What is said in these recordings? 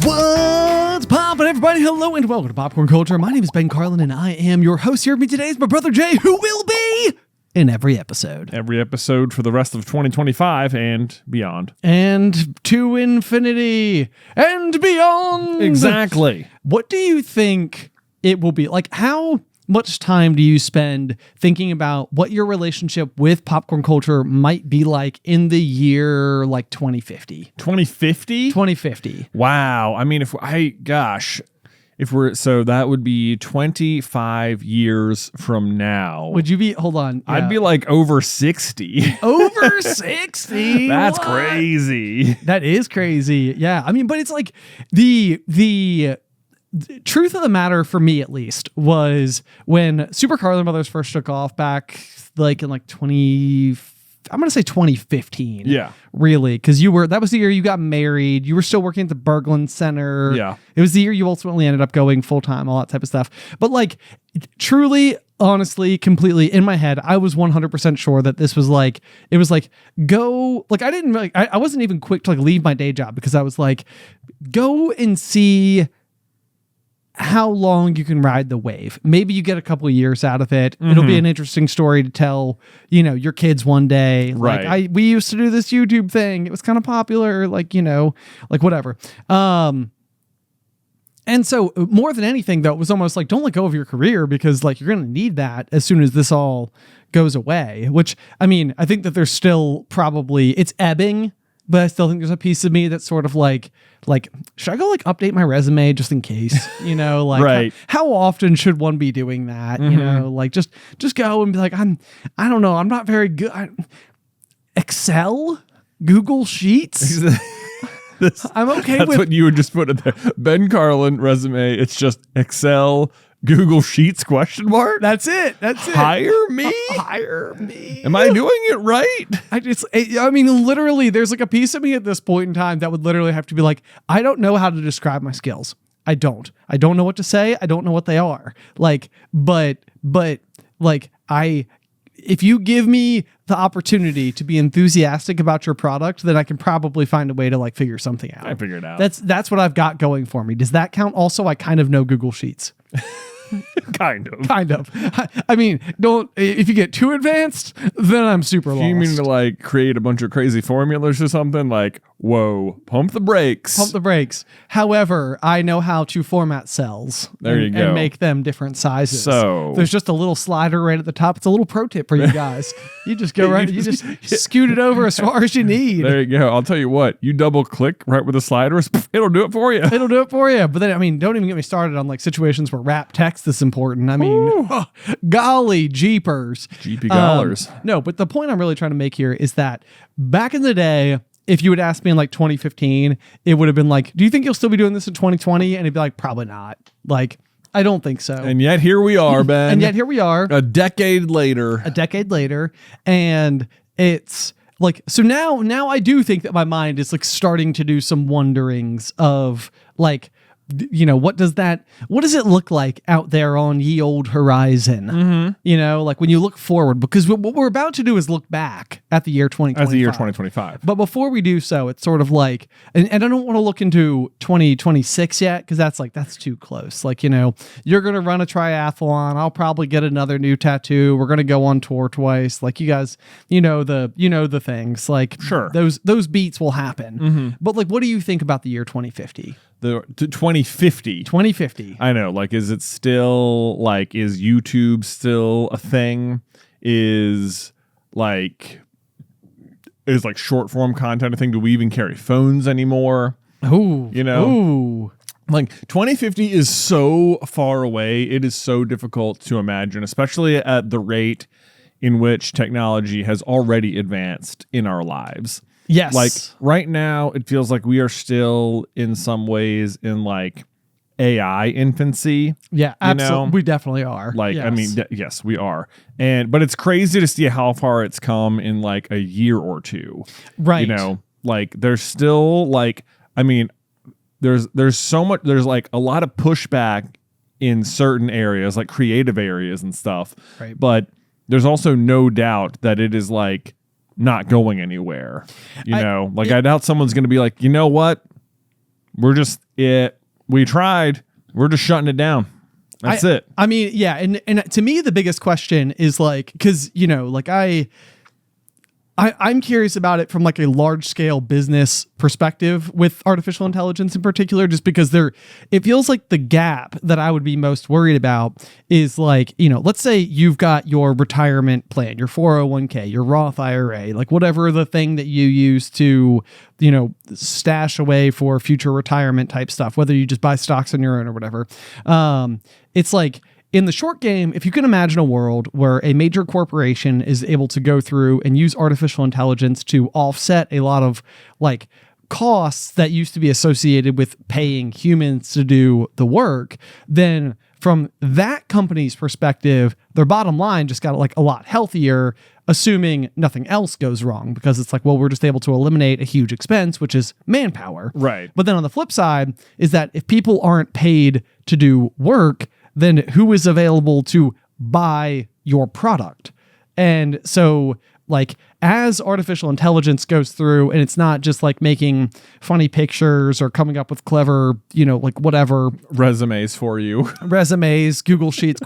What's poppin', everybody? Hello and welcome to Popcorn Culture. My name is Ben Carlin and I am your host. Here with me today is my brother Jay, who will be in every episode. Every episode for the rest of 2025 and beyond. And to infinity and beyond. Exactly. What do you think it will be? Like, how much time do you spend thinking about what your relationship with popcorn culture might be like in the year like 2050? 2050? 2050. Wow. I mean, so that would be 25 years from now. Would you be, hold on. Yeah. I'd be like over 60. Over 60? That's What? crazy. That is crazy. Yeah. I mean, but it's like the truth of the matter for me, at least, was when Super Carlin Brothers first took off back like in like 2015. Yeah. Really. Because that was the year you got married. You were still working at the Berglund Center. Yeah. It was the year you ultimately ended up going full time, all that type of stuff. But like, truly, honestly, completely in my head, I was 100% sure that this was like, it was like, go, like, I didn't really, I wasn't even quick to like leave my day job because I was like, go and see how long you can ride the wave. Maybe you get a couple of years out of it. Mm-hmm. It'll be an interesting story to tell, your kids one day. Right. Like we used to do this YouTube thing. It was kind of popular, like whatever. And so more than anything though, it was almost like, don't let go of your career because like you're going to need that as soon as this all goes away, which I mean, I think that there's still probably it's ebbing, but I still think there's a piece of me that's sort of like, should I go like update my resume just in case, like right. how often should one be doing that? Mm-hmm. Like just go and be like, I don't know. I'm not very good. Excel, Google Sheets. I'm okay That's with what you would just put in there. Ben Carlin resume. It's just Excel, Google Sheets, ? That's it. Hire me? Hire me. Am I doing it right? I mean, literally, there's like a piece of me at this point in time that would literally have to be like, I don't know how to describe my skills. I don't know what to say. I don't know what they are. Like, but like if you give me the opportunity to be enthusiastic about your product, then I can probably find a way to like figure something out. I figured it out. That's what I've got going for me. Does that count? Also, I kind of know Google Sheets. Kind of. I mean, if you get too advanced, then I'm super lost. You mean to like create a bunch of crazy formulas or something? Like, whoa, pump the brakes. However, I know how to format cells. There you go. And make them different sizes. So there's just a little slider right at the top. It's a little pro tip for you guys. You just go right, you just scoot it over as far as you need. There you go. I'll tell you what, you double click right where the slider is, it'll do it for you. It'll do it for you. But then, I mean, don't even get me started on like situations where wrap text is important. I mean, golly jeepers. GP dollars. No, but the point I'm really trying to make here is that back in the day, if you would ask me in like 2015, it would have been like, do you think you'll still be doing this in 2020? And it'd be like, probably not. Like, I don't think so. And yet here we are, Ben. And yet here we are. A decade later. And it's like, so now I do think that my mind is like starting to do some wonderings of like, what does it look like out there on ye old horizon? Mm-hmm. Like when you look forward, because what we're about to do is look back at the year 2025. As the year 2025. But before we do so, it's sort of like, and I don't want to look into 2026 yet, because that's too close. Like, you're going to run a triathlon. I'll probably get another new tattoo. We're going to go on tour twice. Like you guys, the things like sure. Those beats will happen. Mm-hmm. But like, what do you think about the year 2050? The 2050. 2050. I know. Like, is it still like, is YouTube still a thing? Is short form content a thing? Do we even carry phones anymore? Ooh. Ooh. Like 2050 is so far away. It is so difficult to imagine, especially at the rate in which technology has already advanced in our lives. Yes. Like right now, it feels like we are still in some ways in like AI infancy. Yeah, absolutely. We definitely are. Like, yes. I mean, yes, we are. But it's crazy to see how far it's come in like a year or two. Right. Like there's still like, I mean, there's so much, there's like a lot of pushback in certain areas, like creative areas and stuff. Right. But there's also no doubt that it is like not going anywhere. I doubt someone's going to be like, you know what? We tried. We're just shutting it down. That's it. I mean, yeah. And to me, the biggest question is like, cause like I'm curious about it from like a large scale business perspective with artificial intelligence in particular, just because it feels like the gap that I would be most worried about is like, let's say you've got your retirement plan, your 401k, your Roth IRA, like whatever the thing that you use to, stash away for future retirement type stuff, whether you just buy stocks on your own or whatever. It's like, in the short game, if you can imagine a world where a major corporation is able to go through and use artificial intelligence to offset a lot of like costs that used to be associated with paying humans to do the work, then from that company's perspective, their bottom line just got like a lot healthier, assuming nothing else goes wrong, because it's like, well, we're just able to eliminate a huge expense, which is manpower. Right. But then on the flip side is that if people aren't paid to do work, then who is available to buy your product? And so like as artificial intelligence goes through, and it's not just like making funny pictures or coming up with clever, like whatever resumes for you, Google Sheets, ?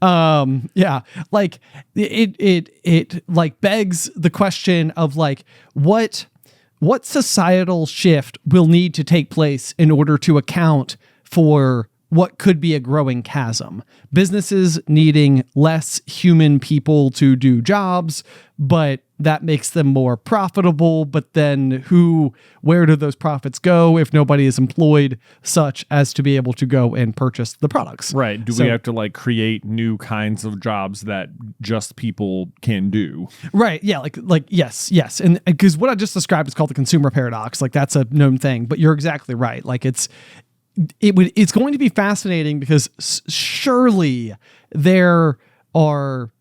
Yeah. Like it like begs the question of like, what societal shift will need to take place in order to account for what could be a growing chasm? Businesses needing less human people to do jobs, but that makes them more profitable. But then where do those profits go if nobody is employed such as to be able to go and purchase the products? Right. Do we have to like create new kinds of jobs that just people can do? Right. Yeah. Like yes. And because what I just described is called the consumer paradox. Like that's a known thing, but you're exactly right. Like it's going to be fascinating because surely there are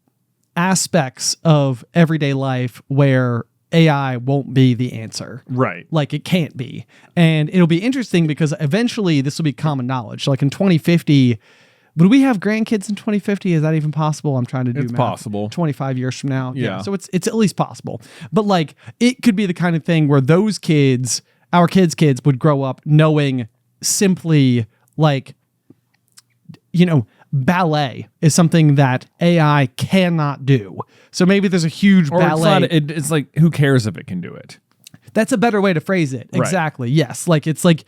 aspects of everyday life where AI won't be the answer. Right. Like it can't be. And it'll be interesting because eventually this will be common knowledge. Like in 2050, would we have grandkids in 2050? Is that even possible? I'm trying to do math. It's possible. 25 years from now. Yeah. So it's at least possible. But like it could be the kind of thing where those kids, our kids' would grow up knowing simply like, ballet is something that AI cannot do. So maybe there's a huge ballet. It's like, who cares if it can do it? That's a better way to phrase it. Right. Exactly. Yes. Like, it's like,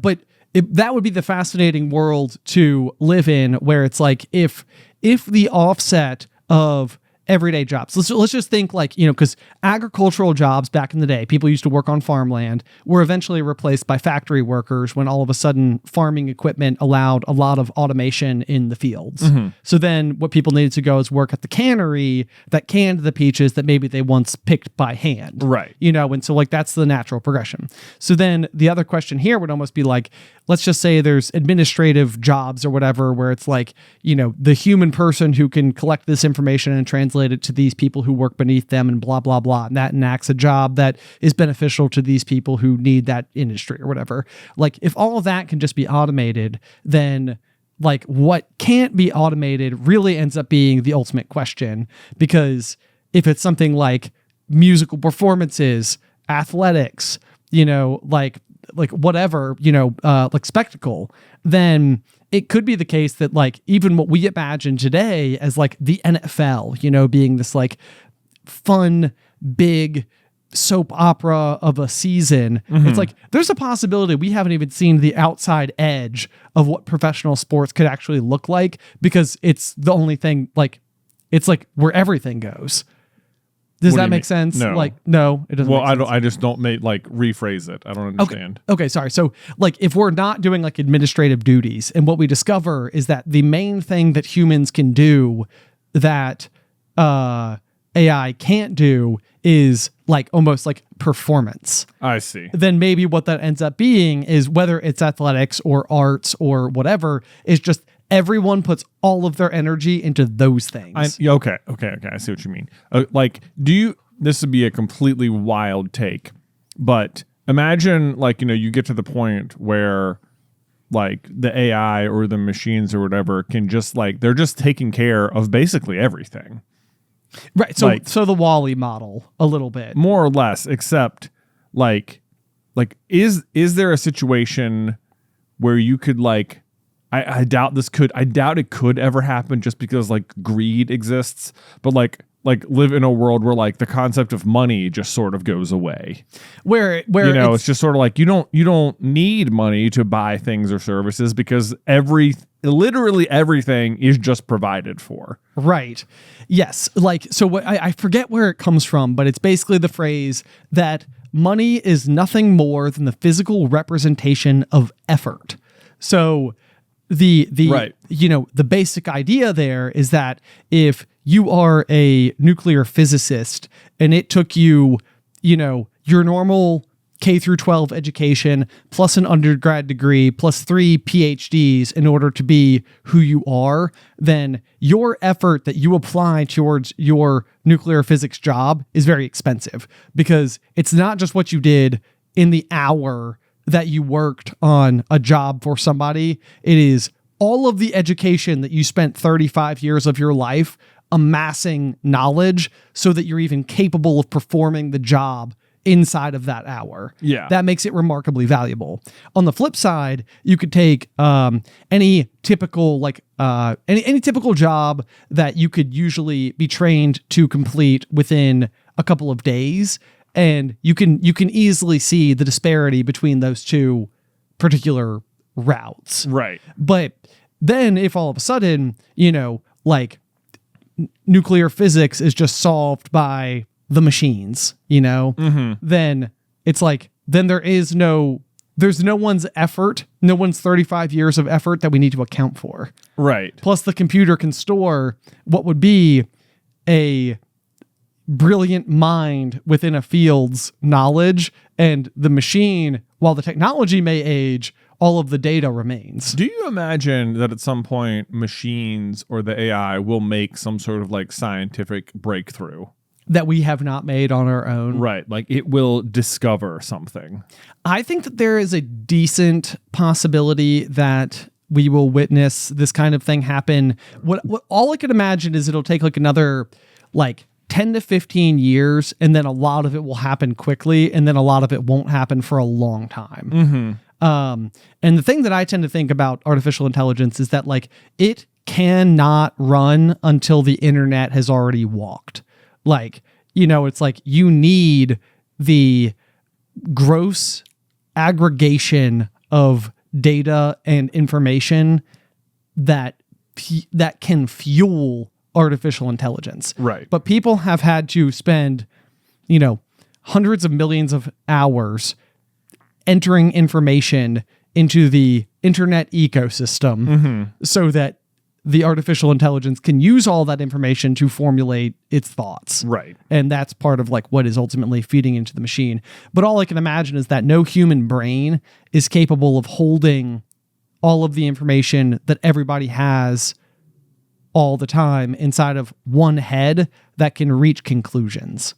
but that would be the fascinating world to live in, where it's like, if the offset of everyday jobs. Let's just think like, because agricultural jobs back in the day, people used to work on farmland, were eventually replaced by factory workers when all of a sudden farming equipment allowed a lot of automation in the fields. Mm-hmm. So then what people needed to go is work at the cannery that canned the peaches that maybe they once picked by hand. Right. And so like that's the natural progression. So then the other question here would almost be like, let's just say there's administrative jobs or whatever, where it's like, the human person who can collect this information and translate it to these people who work beneath them and blah, blah, blah. And that enacts a job that is beneficial to these people who need that industry or whatever. Like if all of that can just be automated, then like what can't be automated really ends up being the ultimate question. Because if it's something like musical performances, athletics, like whatever, like spectacle, then it could be the case that like even what we imagine today as like the NFL, being this like fun, big soap opera of a season. Mm-hmm. It's like there's a possibility we haven't even seen the outside edge of what professional sports could actually look like, because it's the only thing, like it's like where everything goes. Does that make sense? No. Like, no, it doesn't. Well, make sense. I just don't rephrase it. I don't understand. Okay, sorry. So, like, if we're not doing like administrative duties, and what we discover is that the main thing that humans can do that AI can't do is like almost like performance. I see. Then maybe what that ends up being is, whether it's athletics or arts or whatever, is just everyone puts all of their energy into those things. Okay. I see what you mean. This would be a completely wild take, but imagine like, you get to the point where like the AI or the machines or whatever can just like, they're just taking care of basically everything. Right. So the WALL-E model a little bit. More or less, except like like, is there a situation where you could like, I doubt it could ever happen just because like greed exists, but like live in a world where like the concept of money just sort of goes away. Where it's just sort of like you don't need money to buy things or services because literally everything is just provided for. Right. Yes. Like, so what I forget where it comes from, but it's basically the phrase that money is nothing more than the physical representation of effort. So the right. The basic idea there is that if you are a nuclear physicist and it took you, your normal K through 12 education plus an undergrad degree plus 3 PhDs in order to be who you are, then your effort that you apply towards your nuclear physics job is very expensive because it's not just what you did in the hour that you worked on a job for somebody. It is all of the education that you spent 35 years of your life amassing knowledge so that you're even capable of performing the job inside of that hour. Yeah. That makes it remarkably valuable. On the flip side, you could take any typical any typical job that you could usually be trained to complete within a couple of days, and you can easily see the disparity between those two particular routes. Right. But then if all of a sudden, like nuclear physics is just solved by the machines, then it's like, then there's no one's effort, no one's 35 years of effort that we need to account for. Right. Plus the computer can store what would be a brilliant mind within a field's knowledge, and the machine, while the technology may age, all of the data remains. Do you imagine that at some point machines or the AI will make some sort of like scientific breakthrough that we have not made on our own? Right. Like it will discover something. I think that there is a decent possibility that we will witness this kind of thing happen. What all I can imagine is it'll take like another 10 to 15 years, and then a lot of it will happen quickly, and then a lot of it won't happen for a long time. Mm-hmm. And the thing that I tend to think about artificial intelligence is that it cannot run until the internet has already walked. It's like you need the gross aggregation of data and information that can fuel artificial intelligence. Right. But people have had to spend, hundreds of millions of hours entering information into the internet ecosystem so that the artificial intelligence can use all that information to formulate its thoughts. Right. And that's part of what is ultimately feeding into the machine. But all I can imagine is that no human brain is capable of holding all of the information that everybody has all the time inside of one head that can reach conclusions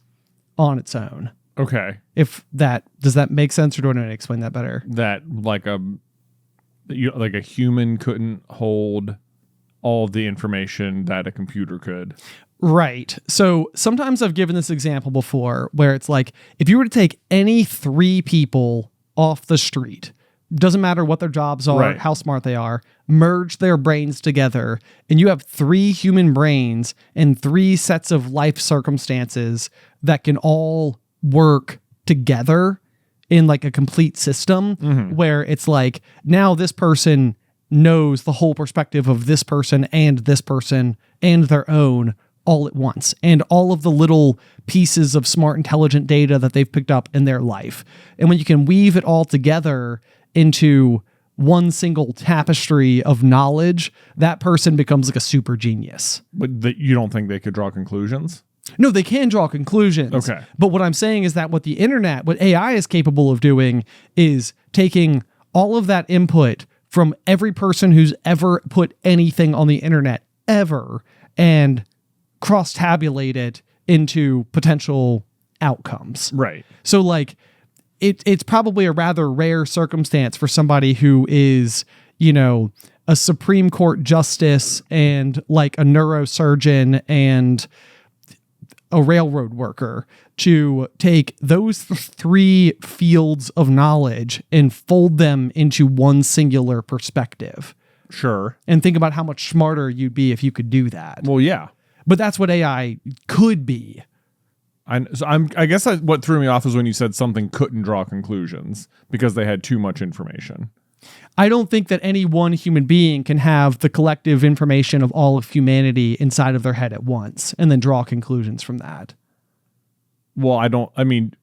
on its own. Okay. Does that make sense, or do I need to explain that better? That like a human couldn't hold all of the information that a computer could. Right. So sometimes I've given this example before where it's like, if you were to take any 3 people off the street, doesn't matter what their jobs are, right, how smart they are, merge their brains together, and you have 3 human brains and 3 sets of life circumstances that can all work together in a complete system where it's like, now this person knows the whole perspective of this person and their own all at once, and all of the little pieces of smart, intelligent data that they've picked up in their life. And when you can weave it all together into one single tapestry of knowledge, that person becomes a super genius. But you don't think they could draw conclusions? No, they can draw conclusions. Okay. But what I'm saying is that what AI is capable of doing is taking all of that input from every person who's ever put anything on the internet ever and cross-tabulate it into potential outcomes. Right. So it's probably a rather rare circumstance for somebody who is, a Supreme Court justice and a neurosurgeon and a railroad worker to take those three fields of knowledge and fold them into one singular perspective. Sure. And think about how much smarter you'd be if you could do that. Well, yeah. But that's what AI could be. I guess what threw me off is when you said something couldn't draw conclusions because they had too much information. I don't think that any one human being can have the collective information of all of humanity inside of their head at once and then draw conclusions from that. Well, I mean,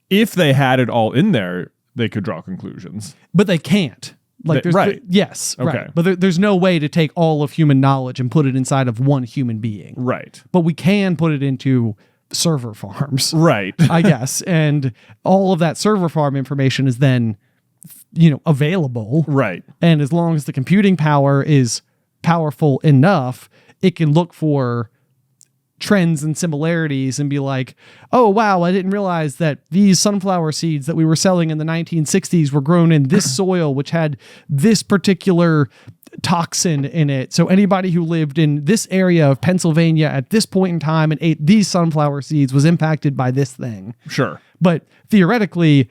if they had it all in there, they could draw conclusions. But they can't. Like, right. Yes. Okay. Right. But there's no way to take all of human knowledge and put it inside of one human being. Right. But we can put it into server farms. Right. I guess. And all of that server farm information is then, available. Right. And as long as the computing power is powerful enough, it can look for trends and similarities and be like, oh, wow, I didn't realize that these sunflower seeds that we were selling in the 1960s were grown in this soil, which had this particular toxin in it. So anybody who lived in this area of Pennsylvania at this point in time and ate these sunflower seeds was impacted by this thing. Sure. But theoretically,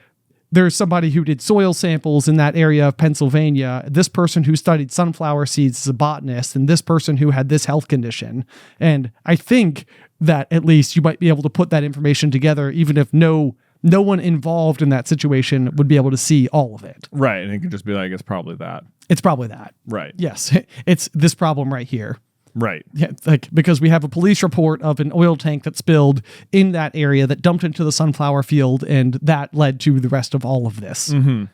there's somebody who did soil samples in that area of Pennsylvania. This person who studied sunflower seeds is a botanist, and this person who had this health condition. And I think that at least you might be able to put that information together, even if no one involved in that situation would be able to see all of it. Right. And it could just be like, it's probably that. It's probably that. Right. Yes. It's this problem right here. Right. Yeah, because we have a police report of an oil tank that spilled in that area that dumped into the sunflower field, and that led to the rest of all of this. Mm-hmm.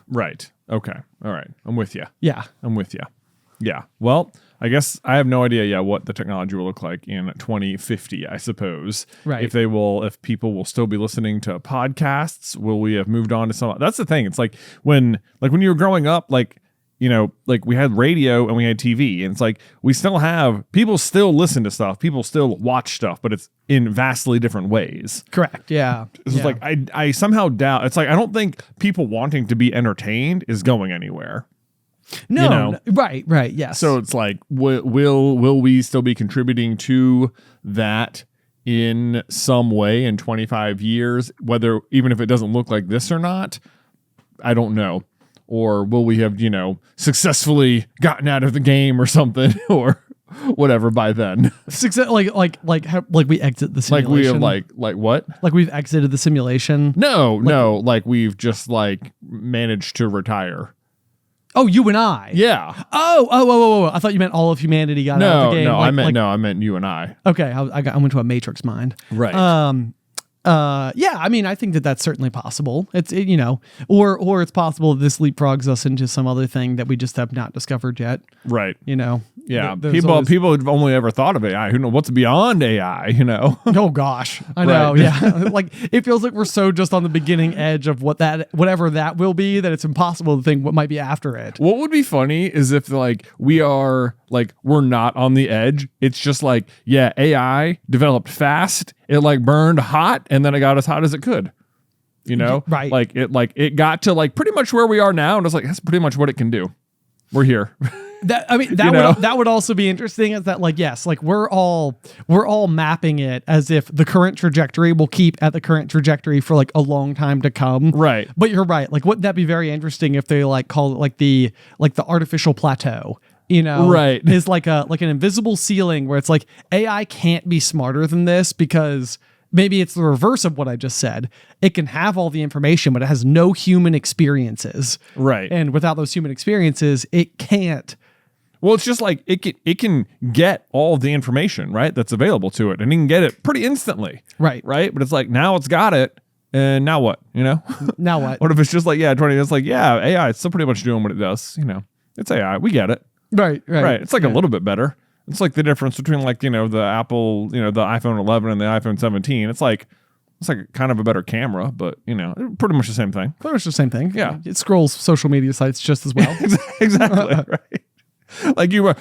Right. Okay. All right. I'm with you. Yeah. I'm with you. Yeah. Well, I guess I have no idea what the technology will look like in 2050, I suppose. Right. If people will still be listening to podcasts, will we have moved on to some? That's the thing. It's like when you were growing up, we had radio and we had TV, and it's like people still listen to stuff, people still watch stuff, but it's in vastly different ways. Correct. Yeah. It's like I somehow doubt. It's like I don't think people wanting to be entertained is going anywhere. No. Right. Yes. So it's like, will we still be contributing to that in some way in 25 years? Whether even if it doesn't look like this or not, I don't know. Or will we have, successfely gotten out of the game or something, or whatever by then? Success, like we exit the simulation. Like what? Like we've exited the simulation. No, like we've just managed to retire. Oh, you and I. Yeah. Oh! I thought you meant all of humanity got out of the game. No, I meant you and I. Okay, I went to a Matrix mind. Right. Yeah, I mean, I think that's certainly possible. It's or it's possible this leapfrogs us into some other thing that we just have not discovered yet. Right. Yeah. People have only ever thought of AI. Who knows what's beyond AI? Oh gosh, I know. Right. Yeah, it feels like we're so just on the beginning edge of whatever that will be that it's impossible to think what might be after it. What would be funny is if we're not on the edge. It's just AI developed fast. It burned hot, and then it got as hot as it could. Right. It got to pretty much where we are now, and it's that's pretty much what it can do. We're here. That would also be interesting is that yes, we're all mapping it as if the current trajectory will keep at the current trajectory for a long time to come. Right. But you're right. Wouldn't that be very interesting if they call it the artificial plateau? Right. Is an invisible ceiling where it's AI can't be smarter than this because maybe it's the reverse of what I just said. It can have all the information, but it has no human experiences. Right. And without those human experiences, it can't. Well, it's just it can get all the information, right, that's available to it, and it can get it pretty instantly. Right. Right. But it's now it's got it, and now what? Now what? What if it's just 20? It's AI. It's still pretty much doing what it does. It's AI. We get it. Right. It's a little bit better. It's the difference between the Apple, the iPhone 11 and the iPhone 17. It's kind of a better camera, but pretty much the same thing. Pretty much the same thing. Yeah. It scrolls social media sites just as well. Exactly. Right.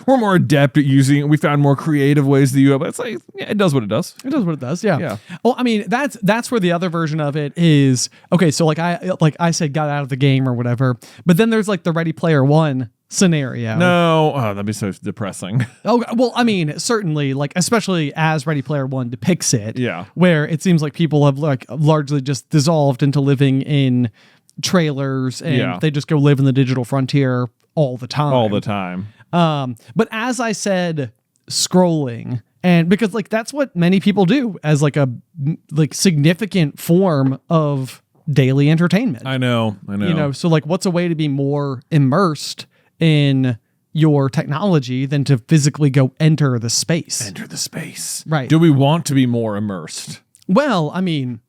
We're more adept at using it. We found more creative ways to use it, but it's it does what it does. It does what it does. Yeah. Yeah. Well, I mean, that's where the other version of it is. Okay. So I said, got out of the game or whatever, but then there's the Ready Player One scenario. No, that'd be so depressing. Oh, well, I mean, certainly, like, especially as Ready Player One depicts it, Yeah. where it seems like people have like largely just dissolved into living in trailers and they just go live in the digital frontier all the time. All the time. But as I said, scrolling, and because like that's what many people do as like a like significant form of daily entertainment. I know. You know, so like what's a way to be more immersed in your technology than to physically go enter the space? Enter the space. Right. Do we want to be more immersed? Well, I mean,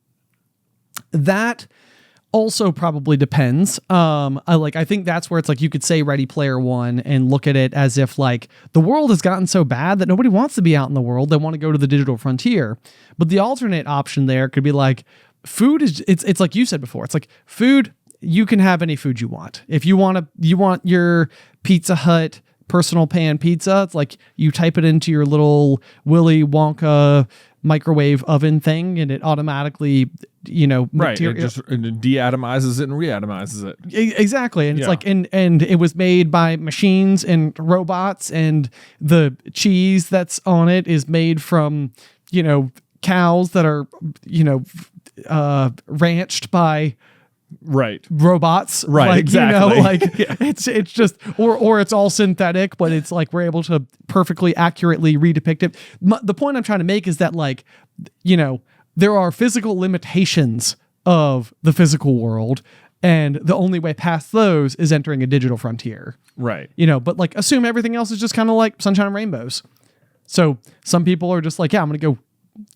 that also probably depends. I think that's where it's like you could say Ready Player One and look at it as if like the world has gotten so bad that nobody wants to be out in the world. They want to go to the digital frontier. But the alternate option there could be like food is it's like you said before. It's like food, you can have any food you want. If you want your Pizza Hut personal pan pizza, it's like you type it into your little Willy Wonka microwave oven thing and it automatically, you know, right. It just deatomizes it and reatomizes it. Exactly. And it's like, and it was made by machines and robots, and the cheese that's on it is made from, you know, cows that are, you know, ranched by robots. Right. Like, exactly. You know, like it's just, or it's all synthetic, but it's like, we're able to perfectly accurately redepict it. The point I'm trying to make is that like, you know, there are physical limitations of the physical world, and the only way past those is entering a digital frontier. Right. You know, but like assume everything else is just kind of like sunshine and rainbows. So some people are just like, yeah, I'm going to go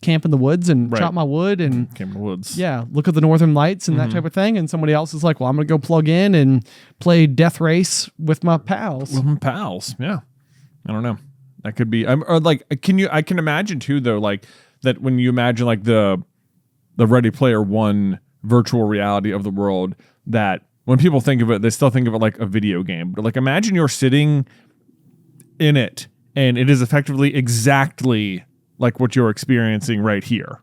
camp in the woods and chop my wood and camp in the woods. Yeah, look at the northern lights and that type of thing. And somebody else is like, well, I'm going to go plug in and play Death Race with my pals. With my pals. Yeah. I don't know. That could be, or like, I can imagine too, though, like that when you imagine like the Ready Player One virtual reality of the world, that when people think of it, they still think of it like a video game. But like, imagine you're sitting in it and it is effectively exactly like what you're experiencing right here.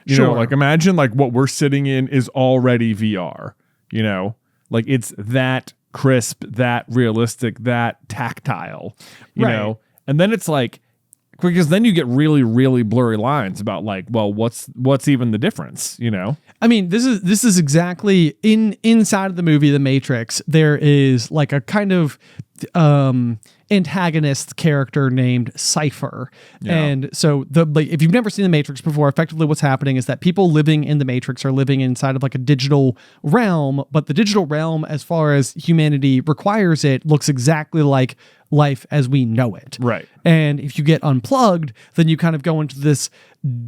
You know, like imagine like what we're sitting in is already VR, you know, like it's that crisp, that realistic, that tactile, you know, and then it's like, because then you get really, really blurry lines about like, well, what's even the difference, you know? I mean, this is exactly inside of the movie The Matrix. There is like a kind of antagonist character named Cypher. And so if you've never seen The Matrix before, effectively what's happening is that people living in the Matrix are living inside of like a digital realm, but the digital realm, as far as humanity requires it, looks exactly like life as we know it. Right. And if you get unplugged, then you kind of go into this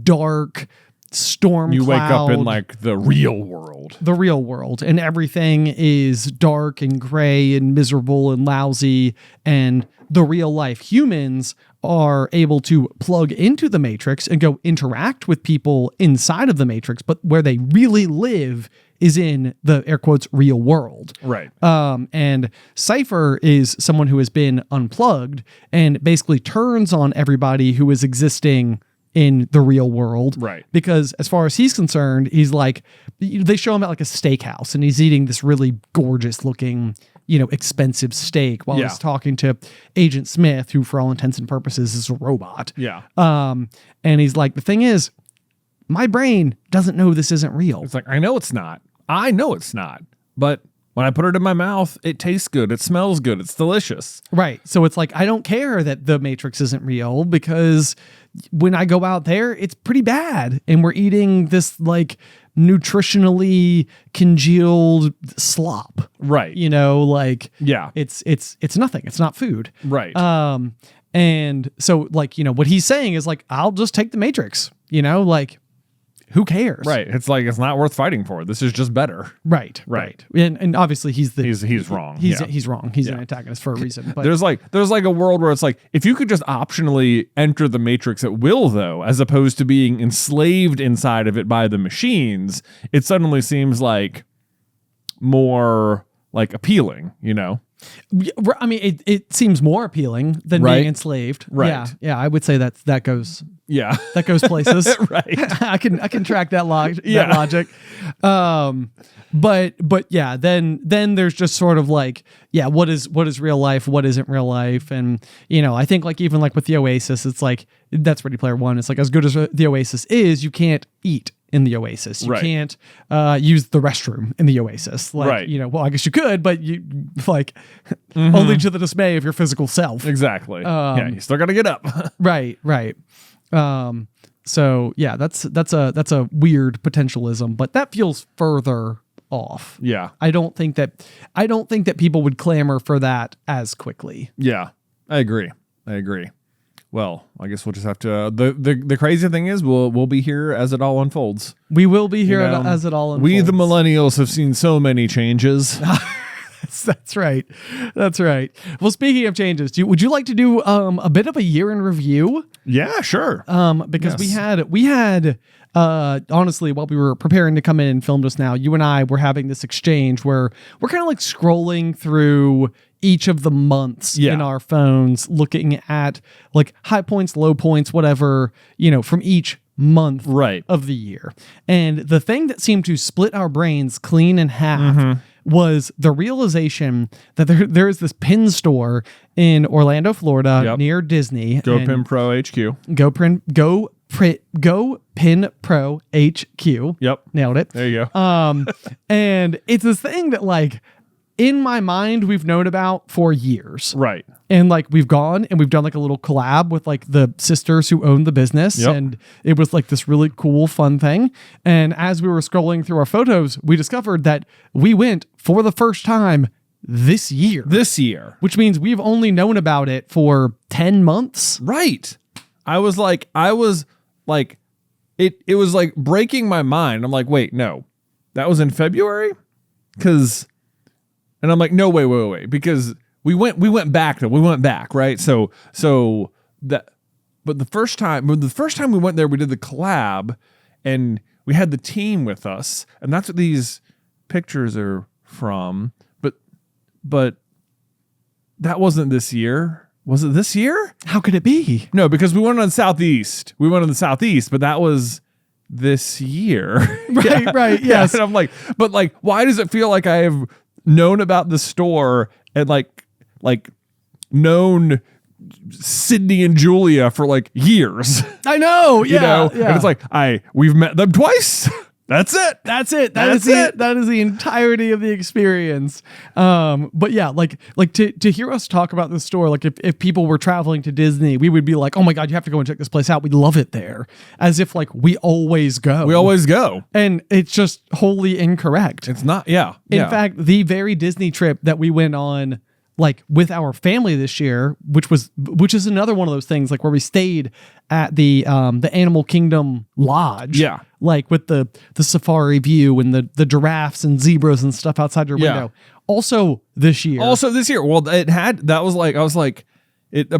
dark storm you cloud, wake up in like the real world, and everything is dark and gray and miserable and lousy, and the real life humans are able to plug into the Matrix and go interact with people inside of the Matrix, but where they really live is in the air quotes real world. Right. And Cypher is someone who has been unplugged and basically turns on everybody who is existing in the real world. Right. Because as far as he's concerned, he's like, they show him at like a steakhouse and he's eating this really gorgeous looking, you know, expensive steak while he's talking to Agent Smith, who for all intents and purposes is a robot. Yeah. And he's like, the thing is, my brain doesn't know this isn't real. It's like, I know it's not, but when I put it in my mouth, it tastes good. It smells good. It's delicious. Right. So it's like, I don't care that the Matrix isn't real, because when I go out there, it's pretty bad. And we're eating this like nutritionally congealed slop. Right. You know, like, yeah, it's nothing. It's not food. Right. And so like, you know, what he's saying is like, I'll just take the Matrix, you know, like, who cares? Right. It's like, it's not worth fighting for. This is just better. Right. And obviously he's wrong. He's wrong. He's an antagonist for a reason. But there's like a world where it's like, if you could just optionally enter the Matrix at will, though, as opposed to being enslaved inside of it by the machines, it suddenly seems like more like appealing, you know? I mean, it seems more appealing than being enslaved. Right. Yeah. I would say that goes Yeah. that goes places. Right. I can track that Yeah. logic. But yeah, then there's just sort of like, yeah, what is real life, what isn't real life, and I think like even like with the Oasis, it's like that's Ready Player One. It's like as good as the Oasis is, you can't eat in the Oasis. You Right. can't use the restroom in the Oasis. Like, Right. well, I guess you could, but you like only to the dismay of your physical self. Exactly. Yeah, you still got to get up. Right. So yeah, that's a weird potentialism, but that feels further off. Yeah. I don't think that people would clamor for that as quickly. Yeah. I agree. Well, I guess we'll just have to. The crazy thing is, we'll be here as it all unfolds. We will be here as it all unfolds. We, the millennials, have seen so many changes. That's right. Well, speaking of changes, would you like to do a bit of a year in review? Yeah, sure. Because Yes. we had honestly, while we were preparing to come in and film just now, you and I were having this exchange where we're kind of like scrolling through each of the months in our phones, looking at like high points, low points, whatever, from each month of the year. And the thing that seemed to split our brains clean in half was the realization that there is this pin store in Orlando, Florida, near Disney. Go Pin Pro HQ. Go Pin Pro HQ. Yep. Nailed it. There you go. And it's this thing that like in my mind we've known about for years. Right. And like we've gone and we've done like a little collab with like the sisters who own the business. Yep. And it was like this really cool, fun thing. And as we were scrolling through our photos, we discovered that we went for the first time this year. Which means we've only known about it for 10 months. Right. I was like, it was like breaking my mind. I'm like, wait, no, that was in February? And I'm like, no, wait, because we went back, right? So that, but the first time we went there, we did the collab and we had the team with us, and that's what these pictures are from. But that wasn't this year. Was it this year? How could it be? No, because we went on the Southeast. But that was this year. Right. Yes. And I'm like, but like, why does it feel like I have known about the store and like known Sydney and Julia for like years? I know. Yeah. And it's like, we've met them twice. That's it. That is the entirety of the experience. But yeah, like to hear us talk about the store, like if people were traveling to Disney, we would be like, oh my God, you have to go and check this place out. We love it there. As if like we always go. And it's just wholly incorrect. It's not. Yeah. In fact, the very Disney trip that we went on like with our family this year, which is another one of those things like where we stayed at the Animal Kingdom Lodge. Yeah. Like with the safari view and the giraffes and zebras and stuff outside your window. Also this year. Well, of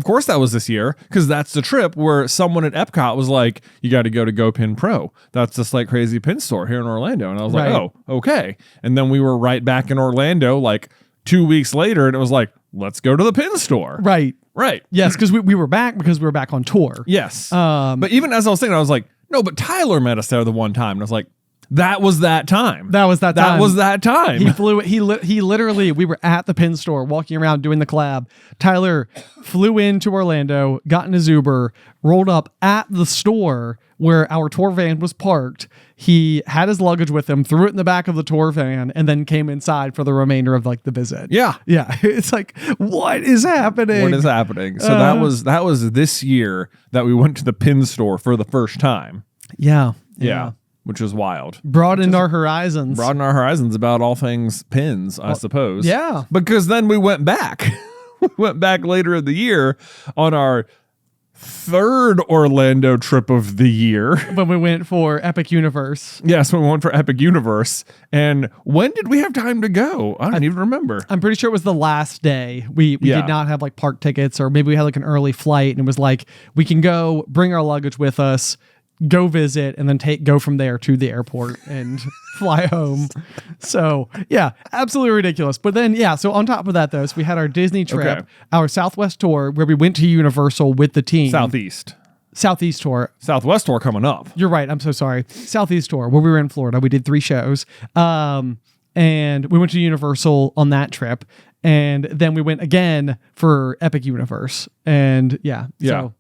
course that was this year, because that's the trip where someone at Epcot was like, you got to go to Go Pin Pro. That's this like crazy pin store here in Orlando. And I was like, oh, okay. And then we were right back in Orlando like 2 weeks later, and it was like, let's go to the pin store. Right. Yes, because we were back on tour. Yes. But even as I was thinking, I was like, no, but Tyler met us there the one time. And I was like, that was that time. He flew. He literally, we were at the pin store walking around doing the collab. Tyler flew into Orlando, got in his Uber, rolled up at the store where our tour van was parked. He had his luggage with him, threw it in the back of the tour van, and then came inside for the remainder of like the visit. Yeah. It's like, what is happening? So that was this year that we went to the pin store for the first time. Yeah. Which was wild. Broadened our horizons About all things pins, I suppose. Yeah. Because then we went back. We went back later in the year on our third Orlando trip of the year. When we went for Epic Universe. Yes, when we went for Epic Universe. And when did we have time to go? I don't even remember. I'm pretty sure it was the last day. We did not have like park tickets, or maybe we had like an early flight, and it was like, we can go, bring our luggage with us, go visit, and then go from there to the airport and fly home. So yeah, absolutely ridiculous. But then so on top of that though, so we had our Disney trip, our Southwest tour where we went to Universal with the team. Southeast. Southeast tour. Southwest tour coming up. You're right. I'm so sorry. Southeast tour where we were in Florida. We did 3 shows. And we went to Universal on that trip. And then we went again for Epic Universe. And yeah. So,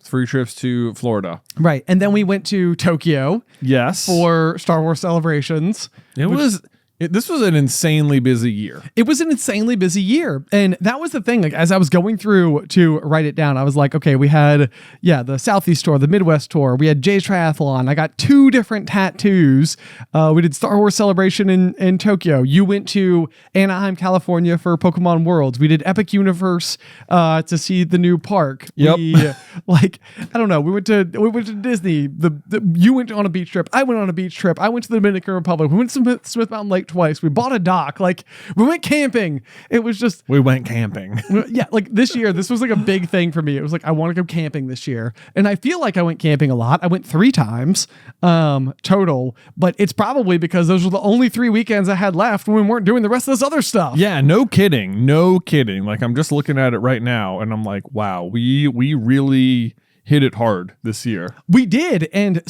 3 trips to Florida. right. And then we went to Tokyo. Yes. For Star Wars celebrations. This was an insanely busy year. It was an insanely busy year. And that was the thing. Like, as I was going through to write it down, I was like, okay, we had, the Southeast tour, the Midwest tour. We had Jay's Triathlon. I got 2 different tattoos. We did Star Wars Celebration in Tokyo. You went to Anaheim, California for Pokemon Worlds. We did Epic Universe to see the new park. Yep. I don't know. We went to Disney. You went on a beach trip. I went on a beach trip. I went to the Dominican Republic. We went to Smith Mountain Lake twice. We bought a dock. Like, we went camping. It was just... We went camping. Yeah, like this year, this was like a big thing for me. It was like, I want to go camping this year. And I feel like I went camping a lot. I went 3 times total, but it's probably because those were the only 3 weekends I had left when we weren't doing the rest of this other stuff. Yeah, no kidding. No kidding. Like, I'm just looking at it right now and I'm like, wow, we really hit it hard this year. We did. And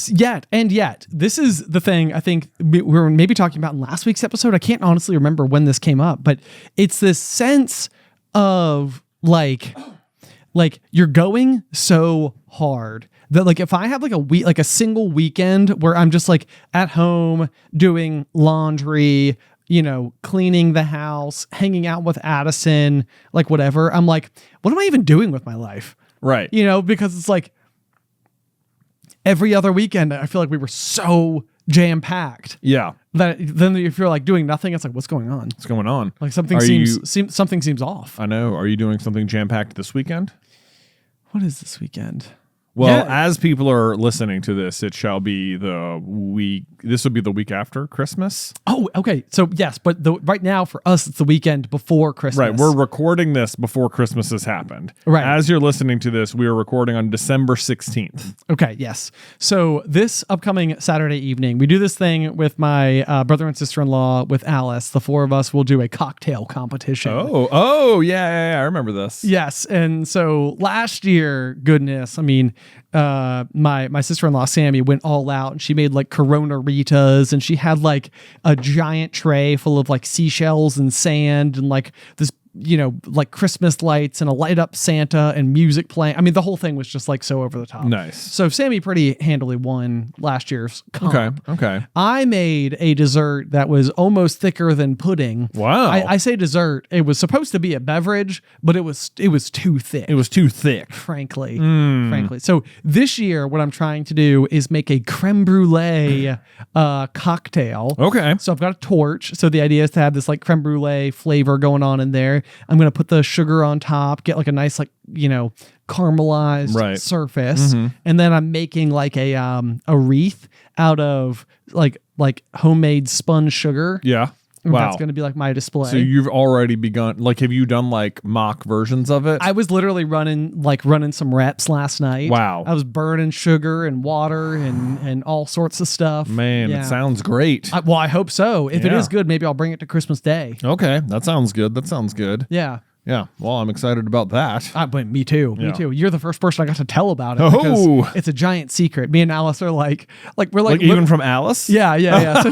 yet, this is the thing I think we were maybe talking about in last week's episode. I can't honestly remember when this came up, but it's this sense of like you're going so hard that like if I have like a week, like a single weekend where I'm just like at home doing laundry, cleaning the house, hanging out with Addison, like whatever, I'm like, what am I even doing with my life? Right. Because it's like every other weekend, I feel like we were so jam-packed. Yeah. That then if you're like doing nothing, it's like, what's going on? What's going on? Like something seems off. I know. Are you doing something jam-packed this weekend? What is this weekend? Well, as people are listening to this, it shall be the week. This will be the week after Christmas. Oh, okay. So yes, but right now for us, it's the weekend before Christmas. Right. We're recording this before Christmas has happened. Right. As you're listening to this, we are recording on December 16th. Okay. Yes. So this upcoming Saturday evening, we do this thing with my brother and sister-in-law with Alice. The 4 of us will do a cocktail competition. Oh, yeah. I remember this. Yes. And so last year, goodness, I mean, my sister-in-law Sammy went all out and she made like Corona Ritas and she had like a giant tray full of like seashells and sand and like this like Christmas lights and a light up Santa and music playing. I mean, the whole thing was just like so over the top. Nice. So Sammy pretty handily won last year's comp. Okay. I made a dessert that was almost thicker than pudding. Wow. I say dessert. It was supposed to be a beverage, but it was too thick. It was too thick. Frankly. So this year, what I'm trying to do is make a creme brulee cocktail. Okay. So I've got a torch. So the idea is to have this like creme brulee flavor going on in there. I'm going to put the sugar on top, get like a nice, like, caramelized surface. Mm-hmm. And then I'm making like a wreath out of like homemade spun sugar. Yeah. Wow. Wow. That's going to be like my display. So you've already begun, like, have you done like mock versions of it? I was literally running some reps last night. Wow. I was burning sugar and water and all sorts of stuff. Man, It sounds great. I hope so. If it is good, maybe I'll bring it to Christmas Day. Okay. That sounds good. Yeah. Yeah. Well, I'm excited about that. But me too. Yeah. Me too. You're the first person I got to tell about it. Oh. Because it's a giant secret. Me and Alice are like we're like even from Alice? Yeah. So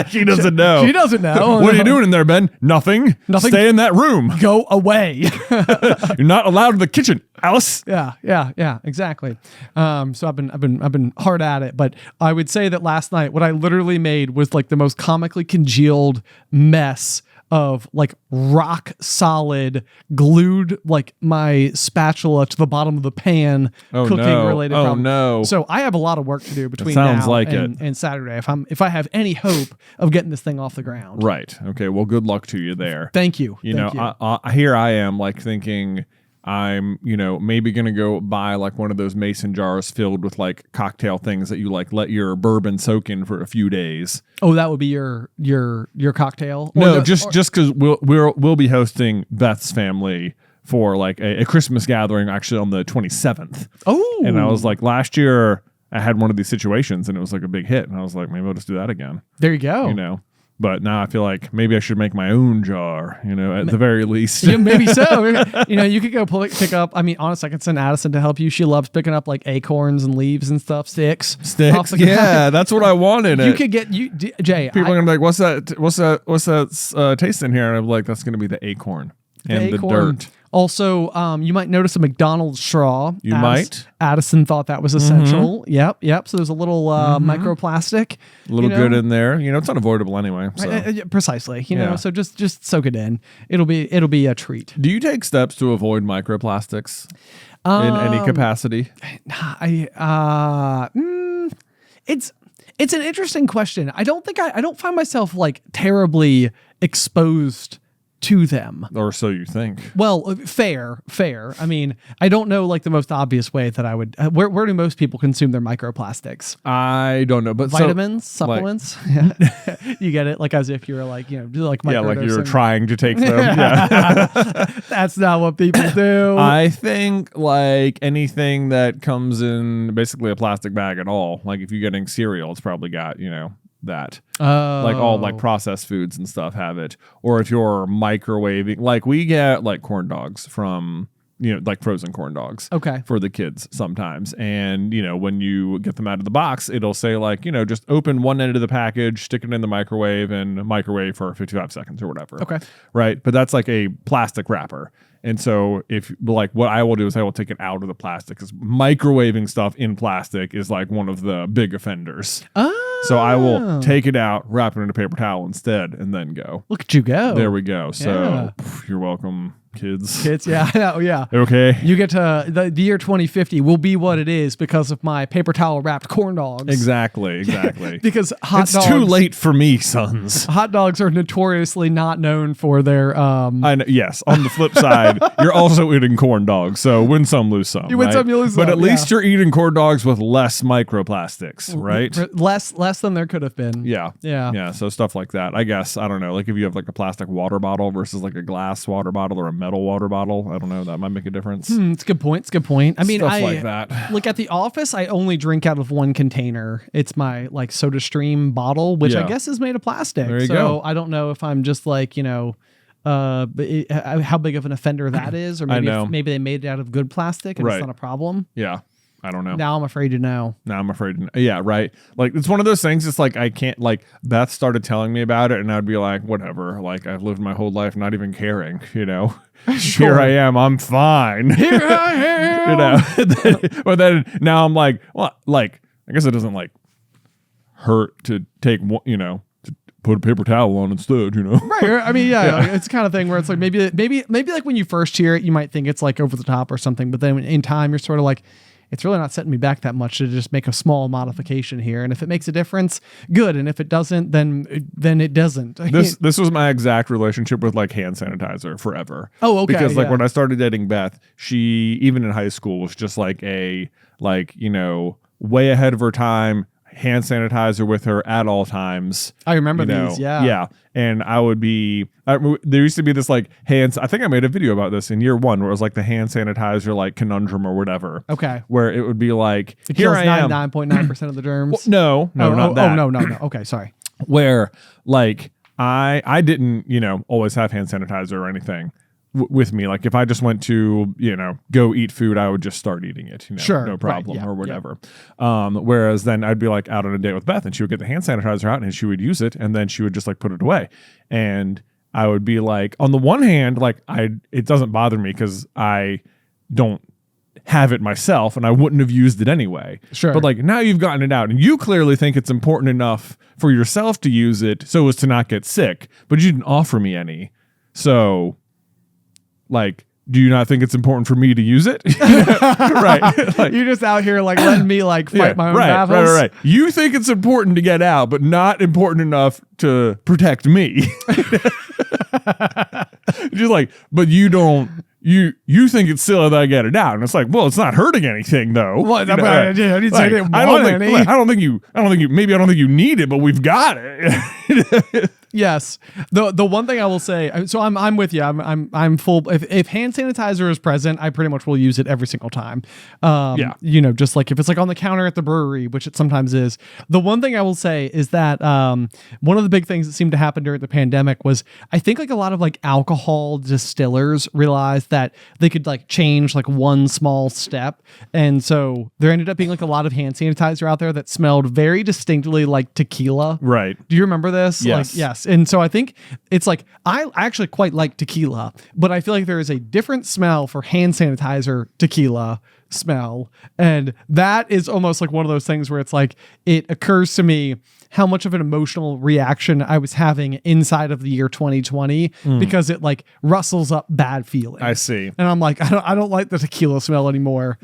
she doesn't know. She doesn't know. What are you doing in there, Ben? Nothing. Stay in that room. Go away. You're not allowed in the kitchen, Alice. Yeah. Exactly. So I've been hard at it, but I would say that last night what I literally made was like the most comically congealed mess of like rock solid glued like my spatula to the bottom of the pan cooking related problems. No. So I have a lot of work to do between and Saturday if I have any hope of getting this thing off the ground. Right. Okay. Well, good luck to you there. Thank you. Here I am like thinking I'm, maybe going to go buy like one of those mason jars filled with like cocktail things that you like let your bourbon soak in for a few days. Oh, that would be your cocktail? Just because we'll be hosting Beth's family for like a Christmas gathering actually on the 27th. Oh. And I was like, last year I had one of these situations and it was like a big hit. And I was like, maybe I'll just do that again. There you go. But now I feel like maybe I should make my own jar, at the very least. Yeah, maybe so. You could go pick up. I mean, honestly, I could send Addison to help you. She loves picking up like acorns and leaves and stuff, sticks. Yeah, that's what I wanted. You could get Jay. People are gonna be like, "What's that? What's that taste in here?" And I'm like, "That's gonna be the acorn and the dirt." Also, you might notice a McDonald's straw. You might. Addison thought that was essential. Yep. So there's a little microplastic. A little good in there. It's unavoidable anyway. So. Precisely. So just soak it in. It'll be a treat. Do you take steps to avoid microplastics in any capacity? It's an interesting question. I don't find myself like terribly exposed to them. Or so you think. Well, fair. I mean, I don't know like the most obvious way that I would. Where do most people consume their microplastics? I don't know, but vitamins, supplements. You get it, like as if you were like like like you were trying to take them. Yeah, that's not what people do. I think like anything that comes in basically a plastic bag at all. Like if you're getting cereal, it's probably got that like all like processed foods and stuff have it. Or if you're microwaving, like we get like corn dogs from like frozen corn dogs for the kids sometimes, and when you get them out of the box, it'll say like just open one end of the package, stick it in the microwave, and microwave for 55 seconds or whatever. Right, but that's like a plastic wrapper. And so if like what I will do is I will take it out of the plastic, because microwaving stuff in plastic is like one of the big offenders. So I will take it out, wrap it in a paper towel instead, and then go. Look at you go. There we go. So you're welcome, kids. Yeah, I know, yeah. Okay. You get to the year 2050 will be what it is because of my paper towel wrapped corn dogs. Exactly. Because hot dogs. It's too late for me, sons. Hot dogs are notoriously not known for their. I know, yes. On the flip side, you're also eating corn dogs, so win some, lose some. You win some, you lose some. But at least you're eating corn dogs with less microplastics, right? Less than there could have been. Yeah. So stuff like that. I guess, I don't know, like if you have like a plastic water bottle versus like a glass water bottle or a metal water bottle, I don't know, that might make a difference. It's a good point. I mean, stuff like that. Like at the office, I only drink out of one container. It's my like Soda Stream bottle, which I guess is made of plastic. There you go. I don't know if I'm just like, how big of an offender that is, or maybe they made it out of good plastic and it's not a problem. Yeah. I don't know. Now I'm afraid to know. Yeah, right. Like it's one of those things. It's like I can't. Like Beth started telling me about it, and I'd be like, whatever. Like I've lived my whole life not even caring. Sure. Here I am. I'm fine. Here I am. But then now I'm like, well, like I guess it doesn't like hurt to take one. To put a paper towel on instead. Right. I mean, like, it's the kind of thing where it's like maybe like when you first hear it, you might think it's like over the top or something, but then in time you're sort of like, it's really not setting me back that much to just make a small modification here. And if it makes a difference, good. And if it doesn't, then it doesn't. This was my exact relationship with like hand sanitizer forever. Oh, okay. Because like when I started dating Beth, she, even in high school, was just like way ahead of her time. Hand sanitizer with her at all times. I remember these. Yeah. And I would be, there used to be this like hands. I think I made a video about this in year one where it was like the hand sanitizer like conundrum or whatever. Okay. Where it would be like, it kills 99.9% of the germs. Well, no, not that. No. Okay, sorry. Where like I didn't, always have hand sanitizer or anything with me. Like if I just went to, go eat food, I would just start eating it, sure, no problem, right, or whatever. Yeah. Whereas then I'd be like out on a date with Beth and she would get the hand sanitizer out and she would use it and then she would just like put it away. And I would be like, on the one hand, like it doesn't bother me because I don't have it myself and I wouldn't have used it anyway. Sure. But like now you've gotten it out and you clearly think it's important enough for yourself to use it so as to not get sick, but you didn't offer me any. So like, do you not think it's important for me to use it? Right. Like, you're just out here like letting me like fight my own battles. Right. You think it's important to get out, but not important enough to protect me. Just like, but you don't. You think it's silly that I get it out, and it's like, well, it's not hurting anything though. What? I don't think you need it, but we've got it. Yes. The one thing I will say, so I'm with you. I'm full. If hand sanitizer is present, I pretty much will use it every single time. Yeah. You know, just like if it's like on the counter at the brewery, which it sometimes is. The one thing I will say is that one of the big things that seemed to happen during the pandemic was I think like a lot of like alcohol distillers realized that they could like change like one small step, and so there ended up being like a lot of hand sanitizer out there that smelled very distinctly like tequila. Right. Do you remember this? Yes. Like, yes. And so I think it's like, I actually quite like tequila, but I feel like there is a different smell for hand sanitizer tequila smell. And that is almost like one of those things where it's like, it occurs to me how much of an emotional reaction I was having inside of the year 2020 because it like rustles up bad feelings. I see. And I'm like, I don't like the tequila smell anymore.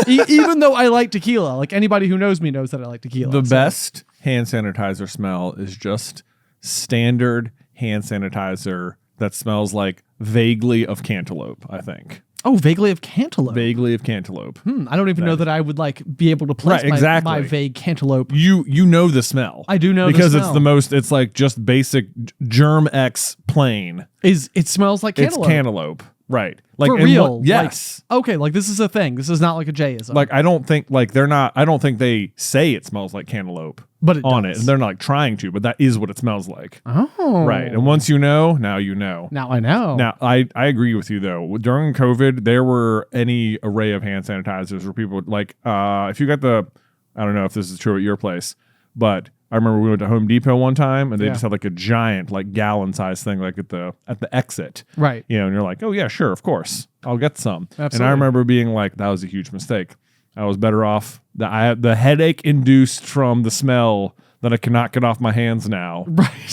Even though I like tequila, like anybody who knows me knows that I like tequila. The best hand sanitizer smell is just standard hand sanitizer that smells like vaguely of cantaloupe, I think. Oh, vaguely of cantaloupe. Vaguely of cantaloupe. I don't even know that I would like be able to place my vague cantaloupe. You know the smell. I do know because the it's smell. the most. It's like just basic Germ X plain. It smells like cantaloupe. It's cantaloupe, right? Like for real. Yes. Like, okay. Like this is a thing. This is not like a Jayism. Like I don't think like they're not. I don't think they say it smells like cantaloupe. But it on does. it, and they're not like trying to, but that is what it smells like. Oh, Right. And once you know, now you know. Now I know. Now, I agree with you, though. During COVID, there were any array of hand sanitizers where people would, like, if you got the, I don't know if this is true at your place, but I remember we went to Home Depot one time, and they just had like a giant, like gallon-sized thing, like at the exit. Right. You know, and you're like, oh, yeah, sure, of course. I'll get some. Absolutely. And I remember being like, that was a huge mistake. I was better off. The headache induced from the smell that I cannot get off my hands now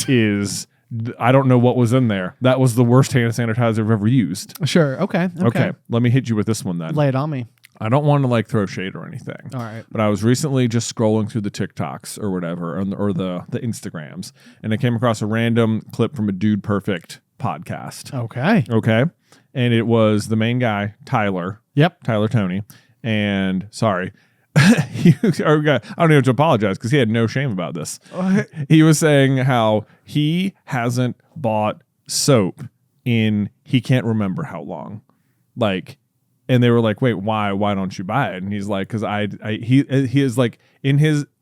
is, I don't know what was in there. That was the worst hand sanitizer I've ever used. Sure. Okay. Let me hit you with this one then. Lay it on me. I don't want to like throw shade or anything. All right. But I was recently just scrolling through the TikToks or whatever, or the Instagrams, and I came across a random clip from a Dude Perfect podcast. Okay. And it was the main guy, Tyler. Yep. Tyler Tony. And sorry. I don't even have to apologize because he had no shame about this. He was saying how he hasn't bought soap in he can't remember how long. Like, and they were like, wait, why don't you buy it? And he's like, because he is like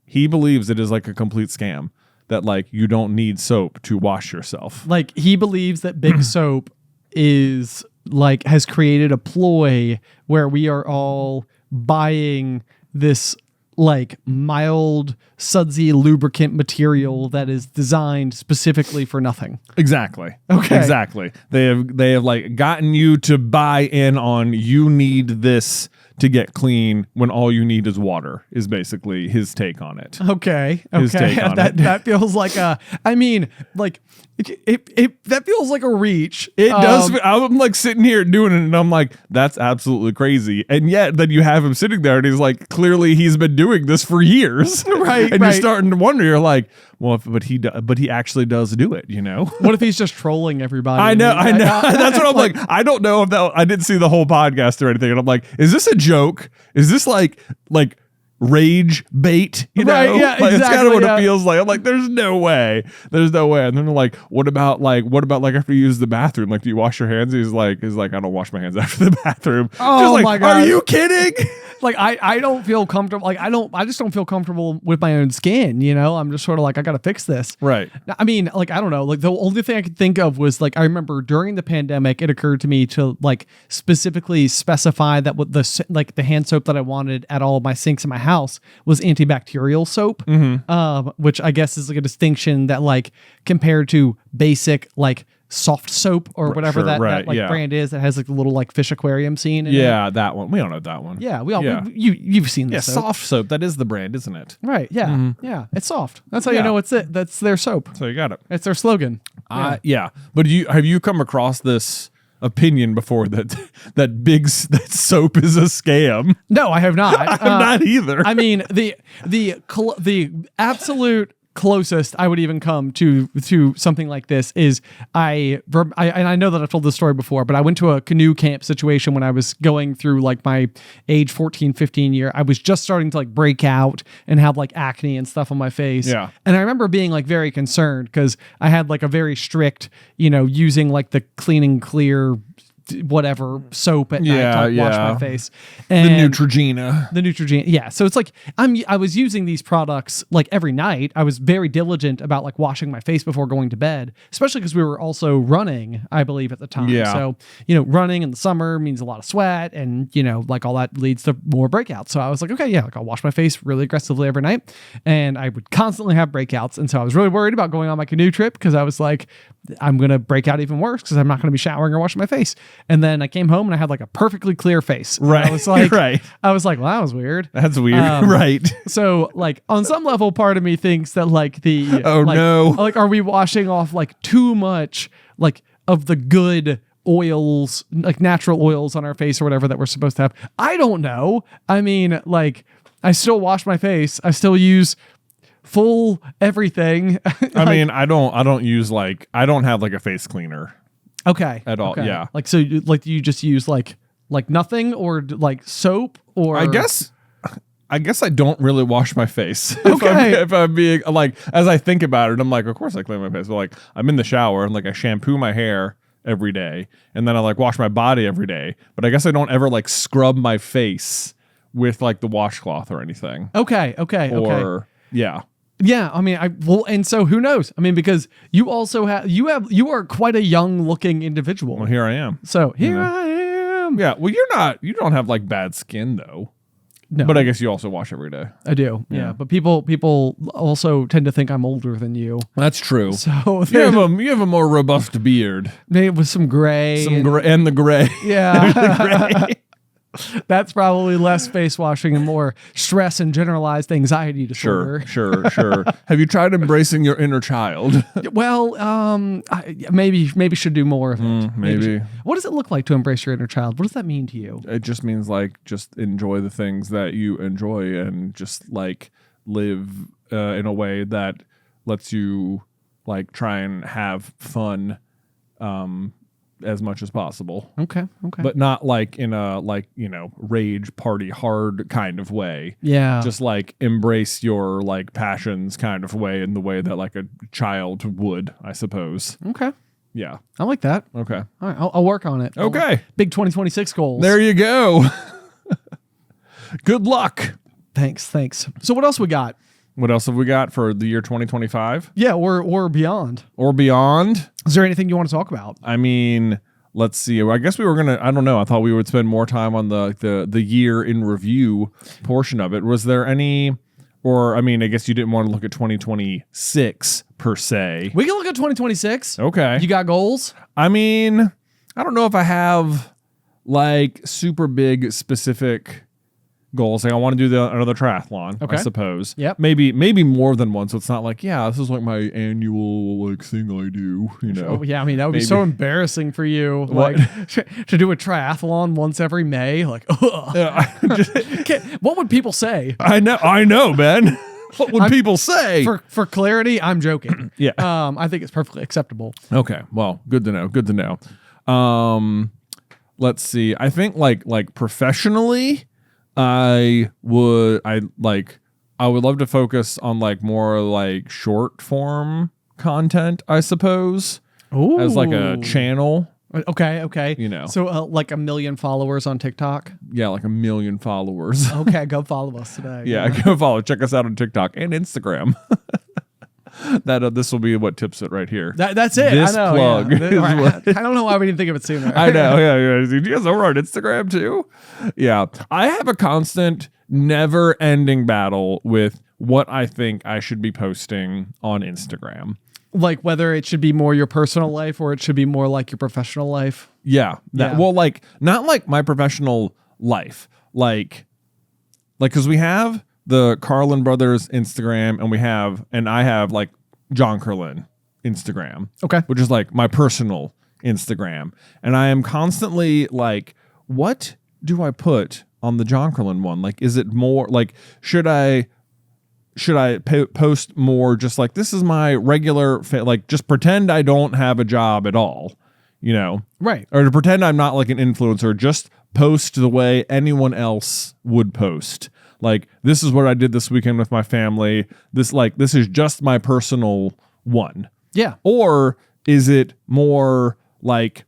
he believes it is like a complete scam that like you don't need soap to wash yourself. Like he believes that Big Soap is like has created a ploy where we are all buying this like mild sudsy lubricant material that is designed specifically for nothing. Exactly. Okay. Exactly. They have like gotten you to buy in on you need this to get clean when all you need is water is basically his take on it. Okay. His take on it. That feels like a, I mean, like that feels like a reach. It does. I'm like sitting here doing it and I'm like, that's absolutely crazy. And yet then you have him sitting there and he's like, clearly he's been doing this for years. Right. And you're starting to wonder, you're like, well, but he actually does do it, you know? What if he's just trolling everybody? I know. That's what I'm like. I don't know if that, I didn't see the whole podcast or anything. And I'm like, is this a joke? Is this like rage bait? You know? Right, yeah, like, it's kind of exactly, what it feels like. I'm like, there's no way. And then they're like, what about after you use the bathroom? Like, do you wash your hands? He's like, I don't wash my hands after the bathroom. Oh, just like, my God. Are you kidding? Like I don't feel comfortable. Like I just don't feel comfortable with my own skin. You know, I'm just sort of like, I got to fix this. Right. I mean, like, I don't know. Like the only thing I could think of was like, I remember during the pandemic, it occurred to me to like specifically specify that what the hand soap that I wanted at all of my sinks in my house was antibacterial soap, which I guess is like a distinction that like compared to basic like soft soap or whatever that brand is that has like the little like fish aquarium scene in it. That one. We all know that one. Yeah, you've seen this. Yeah, soap. Soft soap. That is the brand, isn't it? Right. Yeah. Yeah. It's soft. That's how you know that's their soap. So you got it. It's their slogan. Yeah. But have you come across this opinion before that soap is a scam? No, I have not. I'm not either. I mean, the absolute closest I would even come to something like this is and I know that I've told this story before, but I went to a canoe camp situation when I was going through like my age 14, 15 year. I was just starting to like break out and have like acne and stuff on my face. Yeah. And I remember being like very concerned because I had like a very strict, using like the Clean and Clear whatever soap at night to wash my face. And the Neutrogena. Yeah. So it's like I was using these products like every night. I was very diligent about like washing my face before going to bed, especially because we were also running, I believe, at the time. Yeah. So, running in the summer means a lot of sweat and, like all that leads to more breakouts. So I was like, okay, yeah, like I'll wash my face really aggressively every night. And I would constantly have breakouts. And so I was really worried about going on my canoe trip because I was like, I'm going to break out even worse because I'm not going to be showering or washing my face. And then I came home and I had like a perfectly clear face. Right. And I was like, right. I was like, well, that was weird. That's weird. Right. So like on some level, part of me thinks that like are we washing off like too much like of the good oils, like natural oils on our face or whatever that we're supposed to have? I don't know. I mean, like I still wash my face. I still use full everything. I mean, I don't have like a face cleaner. Okay. At all. Okay. Yeah. Like, so like you just use like nothing or like soap or I guess I don't really wash my face. Okay. if I'm being like, as I think about it, I'm like, of course I clean my face. But like I'm in the shower and like I shampoo my hair every day and then I like wash my body every day. But I guess I don't ever like scrub my face with like the washcloth or anything. Okay. Yeah. Yeah, I mean, and so who knows? I mean, because you also you are quite a young looking individual. Well, here I am. So here I am. Yeah. Well, you don't have like bad skin though. No, but I guess you also wash every day. I do. Yeah. But people also tend to think I'm older than you. That's true. So you have a more robust beard. Maybe with some gray. And the gray. Yeah. The gray. That's probably less face washing and more stress and generalized anxiety disorder. Sure. Have you tried embracing your inner child? Well, maybe should do more of it. Maybe. What does it look like to embrace your inner child? What does that mean to you? It just means like just enjoy the things that you enjoy and just like live in a way that lets you like try and have fun as much as possible. Okay. But not like in a rage party hard kind of way. Yeah. Just like embrace your like passions kind of way in the way that like a child would, I suppose. Okay. Yeah. I like that. Okay. All right. I'll work on it. Okay. Big 2026 goals. There you go. Good luck. Thanks. So what else we got? What else have we got for the year 2025? Yeah, or beyond. Or beyond? Is there anything you want to talk about? I mean, let's see. I guess we were gonna. I don't know. I thought we would spend more time on the year in review portion of it. Was there any? Or I mean, I guess you didn't want to look at 2026 per se. We can look at 2026. Okay. You got goals? I mean, I don't know if I have like super big specific goals. Like I want to do another triathlon, okay. I suppose. Yep. Maybe more than one. So it's not like, yeah, this is like my annual like thing I do, you know. Oh, yeah, I mean, that would be so embarrassing for you. What? Like to do a triathlon once every May. Like, what would people say? I know, Ben. What would people say? For clarity, I'm joking. Yeah. I think it's perfectly acceptable. Okay. Well, good to know. Let's see. I think like professionally, I would love to focus on like more like short form content, I suppose. Ooh. As like a channel. Okay. You know. So like 1 million followers on TikTok? Yeah, like 1 million followers. Okay, go follow us today. Yeah, go follow. Check us out on TikTok and Instagram. This will be what tips it right here. That's it. This I know, plug. Yeah. I don't know why we didn't think of it sooner. I know. Yeah. Do you guys over on Instagram too? Yeah. I have a constant, never-ending battle with what I think I should be posting on Instagram. Like whether it should be more your personal life or it should be more like your professional life. Yeah. Well, like not like my professional life. Like because we have the Carlin brothers Instagram and I have like John Carlin Instagram. Okay. Which is like my personal Instagram. And I am constantly like, what do I put on the John Carlin one? Like, is it more like, should I should I post more just like, this is my regular, like just pretend I don't have a job at all, you know? Right. Or to pretend I'm not like an influencer, just post the way anyone else would post. Like, this is what I did this weekend with my family. This is just my personal one. Yeah. Or is it more like,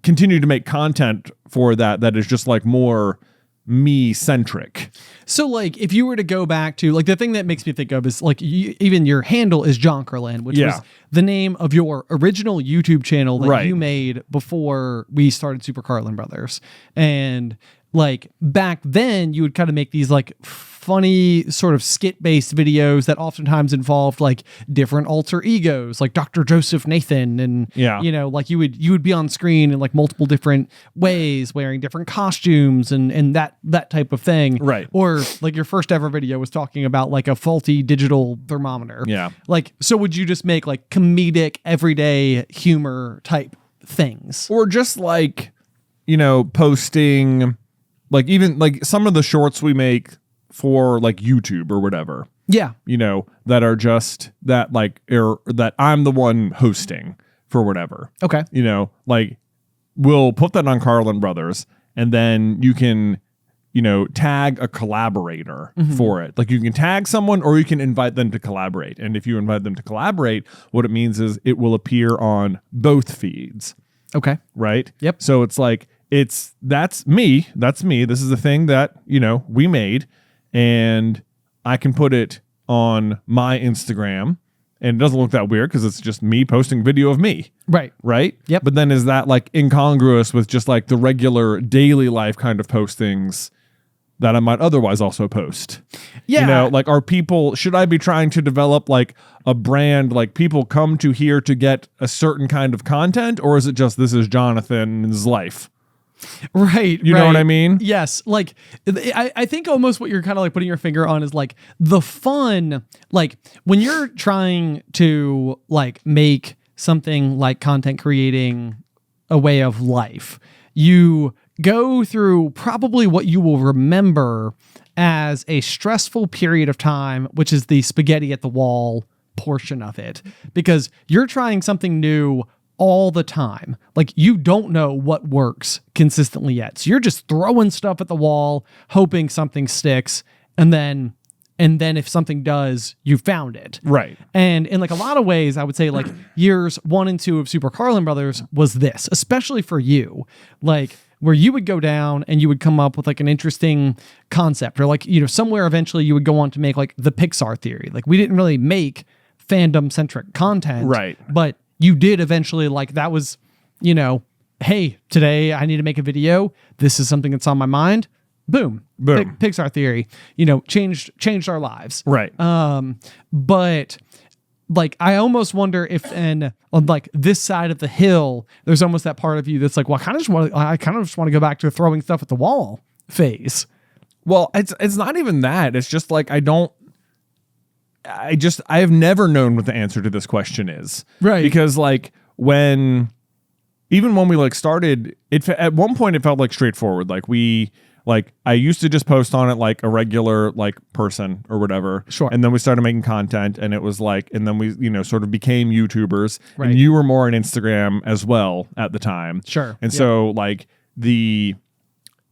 continue to make content for that is just like more me centric. So like if you were to go back to like the thing that makes me think of is like even your handle is John Carlin, which was the name of your original YouTube channel that you made before we started Super Carlin Brothers. And like back then you would kind of make these like funny sort of skit-based videos that oftentimes involved like different alter egos, like Dr. Joseph Nathan, and you know, like you would be on screen in like multiple different ways, wearing different costumes and that type of thing. Right. Or like your first ever video was talking about like a faulty digital thermometer. Yeah. Like, so would you just make like comedic, everyday humor type things? Or just like, you know, posting like even like some of the shorts we make for like YouTube or whatever. Yeah. You know, that are just that like, that I'm the one hosting for whatever. Okay. You know, like we'll put that on Carlin Brothers and then you can, you know, tag a collaborator for it. Like you can tag someone or you can invite them to collaborate. And if you invite them to collaborate, what it means is it will appear on both feeds. Okay. Right? Yep. So it's like, that's me. This is the thing that, you know, we made. And I can put it on my Instagram and it doesn't look that weird because it's just me posting video of me. Right. Right? Yep. But then is that like incongruous with just like the regular daily life kind of postings that I might otherwise also post? Yeah. You know, like should I be trying to develop like a brand, like people come to here to get a certain kind of content, or is it just this is Jonathan's life? Right. You know what I mean? Yes. Like, I think almost what you're kind of like putting your finger on is like the fun, like when you're trying to like make something like content creating a way of life, you go through probably what you will remember as a stressful period of time, which is the spaghetti at the wall portion of it, because you're trying something new all the time. Like you don't know what works consistently yet. So you're just throwing stuff at the wall, hoping something sticks. And then if something does, you found it. Right. And in like a lot of ways, I would say like years 1 and 2 of Super Carlin Brothers was this, especially for you, like where you would go down and you would come up with like an interesting concept, or like, you know, somewhere eventually you would go on to make like the Pixar theory. Like we didn't really make fandom centric content. Right. But you did eventually, like that was, you know, hey, today I need to make a video. This is something that's on my mind. Boom. Pixar theory, you know, changed our lives. Right. But like, I almost wonder if on like this side of the hill, there's almost that part of you that's like, well, I kind of just want to go back to throwing stuff at the wall phase. Well, it's not even that. It's just like, I have never known what the answer to this question is. Right. Because like even when we like started, at one point it felt like straightforward. Like I used to just post on it like a regular like person or whatever. Sure. And then we started making content and it was like, and then we, you know, sort of became YouTubers. Right. And you were more on Instagram as well at the time. Sure. And so like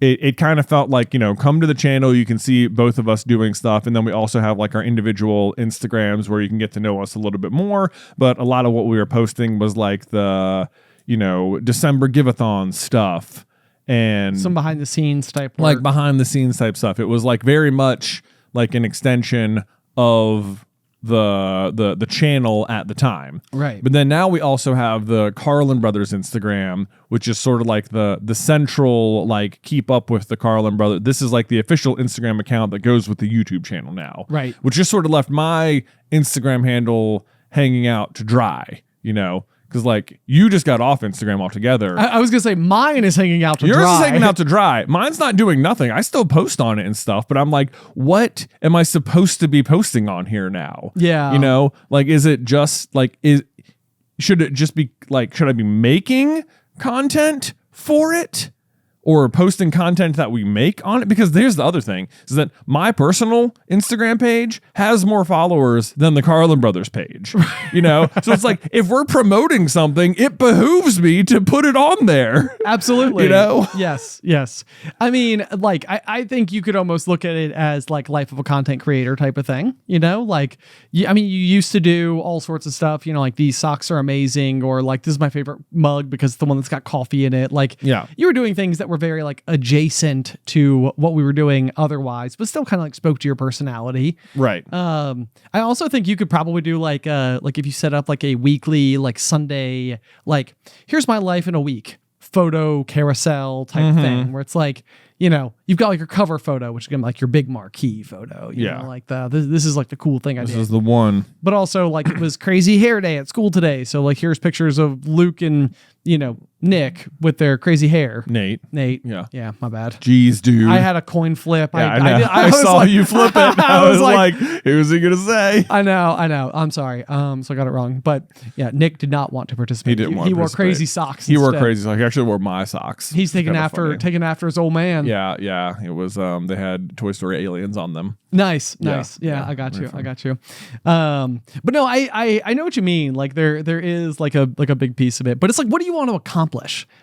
it kind of felt like, you know, come to the channel, you can see both of us doing stuff. And then we also have like our individual Instagrams where you can get to know us a little bit more. But a lot of what we were posting was like the, you know, December give-a-thon stuff and some behind the scenes type work. Like behind the scenes type stuff. It was like very much like an extension of the channel at the time. Right. But then now we also have the Carlin Brothers Instagram, which is sort of like the central, like keep up with the Carlin Brothers. This is like the official Instagram account that goes with the YouTube channel now. Right. Which just sort of left my Instagram handle hanging out to dry, you know? Because like you just got off Instagram altogether. I was gonna say mine is hanging out to dry. Yours is hanging out to dry. Mine's not doing nothing. I still post on it and stuff, but I'm like, what am I supposed to be posting on here now? Yeah. You know, like, is it just like, should it just be like, should I be making content for it? or posting content that we make on it. Because there's the other thing, is that my personal Instagram page has more followers than the Carlin Brothers page, you know? So it's like, if we're promoting something, it behooves me to put it on there. Absolutely. You know? Yes. I mean, like, I think you could almost look at it as like life of a content creator type of thing, you know? Like, I mean, you used to do all sorts of stuff, you know, like these socks are amazing, or like, this is my favorite mug because it's the one that's got coffee in it. Like, Yeah. you were doing things that were very like adjacent to what we were doing otherwise, but still kind of like spoke to your personality. Right. I also think you could probably do like if you set up like a weekly, like Sunday, like here's my life in a week photo carousel type thing, where it's like, you know, you've got like your cover photo, which is gonna be like your big marquee photo. You know, like this is like the cool thing I did. This is the one. But also like it was crazy hair day at school today. So like here's pictures of Luke and, you know, Nick with their crazy hair. Nate. Yeah, my bad. Jeez, dude. I had a coin flip. Yeah, I saw like, you flip it. I was like, who's he gonna say? I know. I'm sorry. So I got it wrong. But yeah, Nick did not want to participate. He didn't want to wore participate. crazy socks. He wore instead. crazy socks. He actually wore my socks. He's taking after his old man. Yeah. It was they had Toy Story aliens on them. Nice. Yeah, I got you. But no, I know what you mean. Like there is like a big piece of it. But it's like, what do you want to accomplish?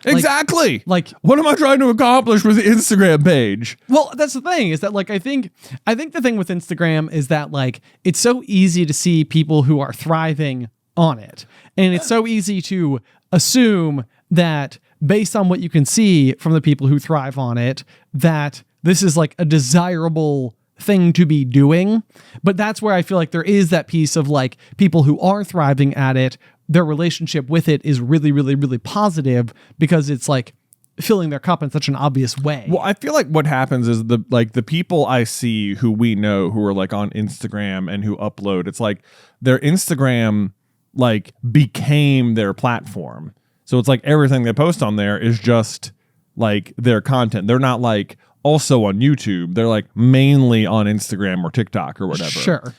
Exactly. Like what am I trying to accomplish with the Instagram page? Well, that's the thing, is that like I think the thing with Instagram is that like it's so easy to see people who are thriving on it. And it's so easy to assume that based on what you can see from the people who thrive on it, that this is like a desirable thing to be doing. But that's where I feel like there is that piece of like people who are thriving at it, their relationship with it is really, really, really positive because it's like filling their cup in such an obvious way. Well, I feel like what happens is the people I see who we know who are like on Instagram and who upload, it's like their Instagram like became their platform. So it's like everything they post on there is just like their content. They're not like also on YouTube. They're like mainly on Instagram or TikTok or whatever.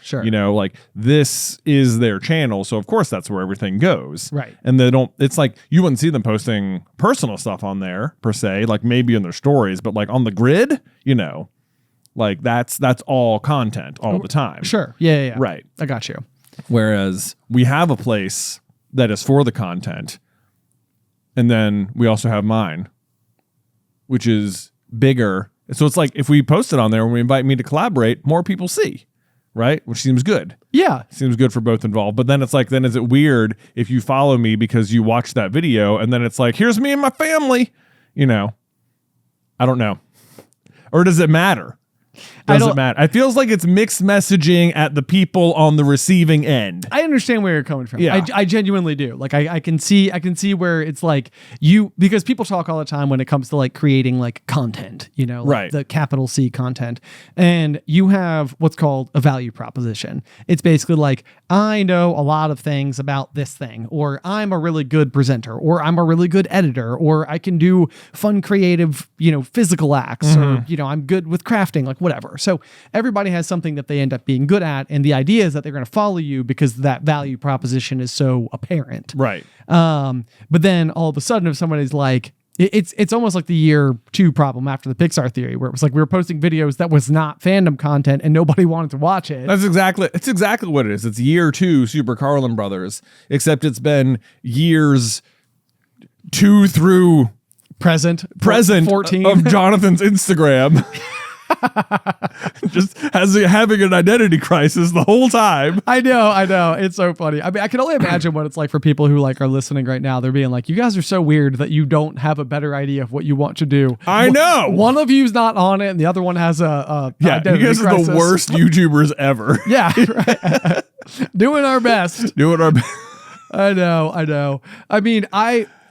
Sure. You know, like this is their channel. So of course that's where everything goes. Right. And it's like you wouldn't see them posting personal stuff on there per se, like maybe in their stories, but like on the grid, you know, like that's all content all the time. Sure. Yeah. Right. I got you. Whereas we have a place that is for the content. And then we also have mine, which is bigger. So it's like if we post it on there and we invite me to collaborate, more people see, right? Which seems good. Yeah. Seems good for both involved. But then it's like, then is it weird if you follow me because you watched that video and then it's like, here's me and my family, you know? I don't know. Or does it matter? Does it matter? It feels like it's mixed messaging at the people on the receiving end. I understand where you're coming from. Yeah. I genuinely do. Like I can see where it's like because people talk all the time when it comes to like creating like content, you know, like right. the capital C content. And you have what's called a value proposition. It's basically like, I know a lot of things about this thing, or I'm a really good presenter, or I'm a really good editor, or I can do fun, creative, you know, physical acts, or, you know, I'm good with crafting, like whatever. So everybody has something that they end up being good at. And the idea is that they're going to follow you because that value proposition is so apparent. Right. But then all of a sudden, if somebody's like, it's almost like the year 2 problem after the Pixar theory, where it was like we were posting videos that was not fandom content and nobody wanted to watch it. It's exactly what it is. It's year 2 Super Carlin Brothers, except it's been years 2 through present 14 of Jonathan's Instagram. Just having an identity crisis the whole time. I know. It's so funny. I mean, I can only imagine what it's like for people who like are listening right now. They're being like, you guys are so weird that you don't have a better idea of what you want to do. I know. One of you's not on it and the other one has a identity you guys crisis. are the worst YouTubers ever. Yeah. Right. Doing our best. I know. I mean,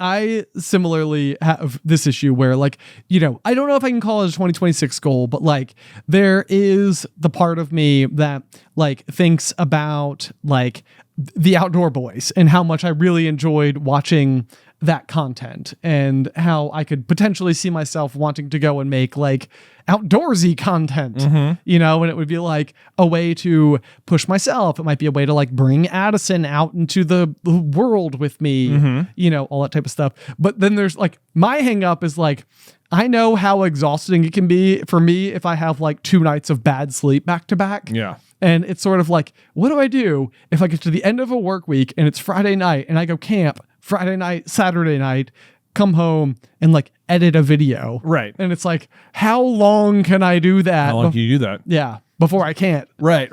I similarly have this issue where like, you know, I don't know if I can call it a 2026 goal, but like there is the part of me that like thinks about like the Outdoor Boys and how much I really enjoyed watching that content and how I could potentially see myself wanting to go and make like outdoorsy content, you know, and it would be like a way to push myself. It might be a way to like bring Addison out into the world with me, you know, all that type of stuff. But then there's like my hang up is like, I know how exhausting it can be for me if I have like 2 nights of bad sleep back to back. Yeah. And it's sort of like, what do I do if I get to the end of a work week and it's Friday night and I go camp Friday night, Saturday night, come home and like edit a video. Right. And it's like, how long can I do that? How long can you do that? Yeah. Before I can't. Right.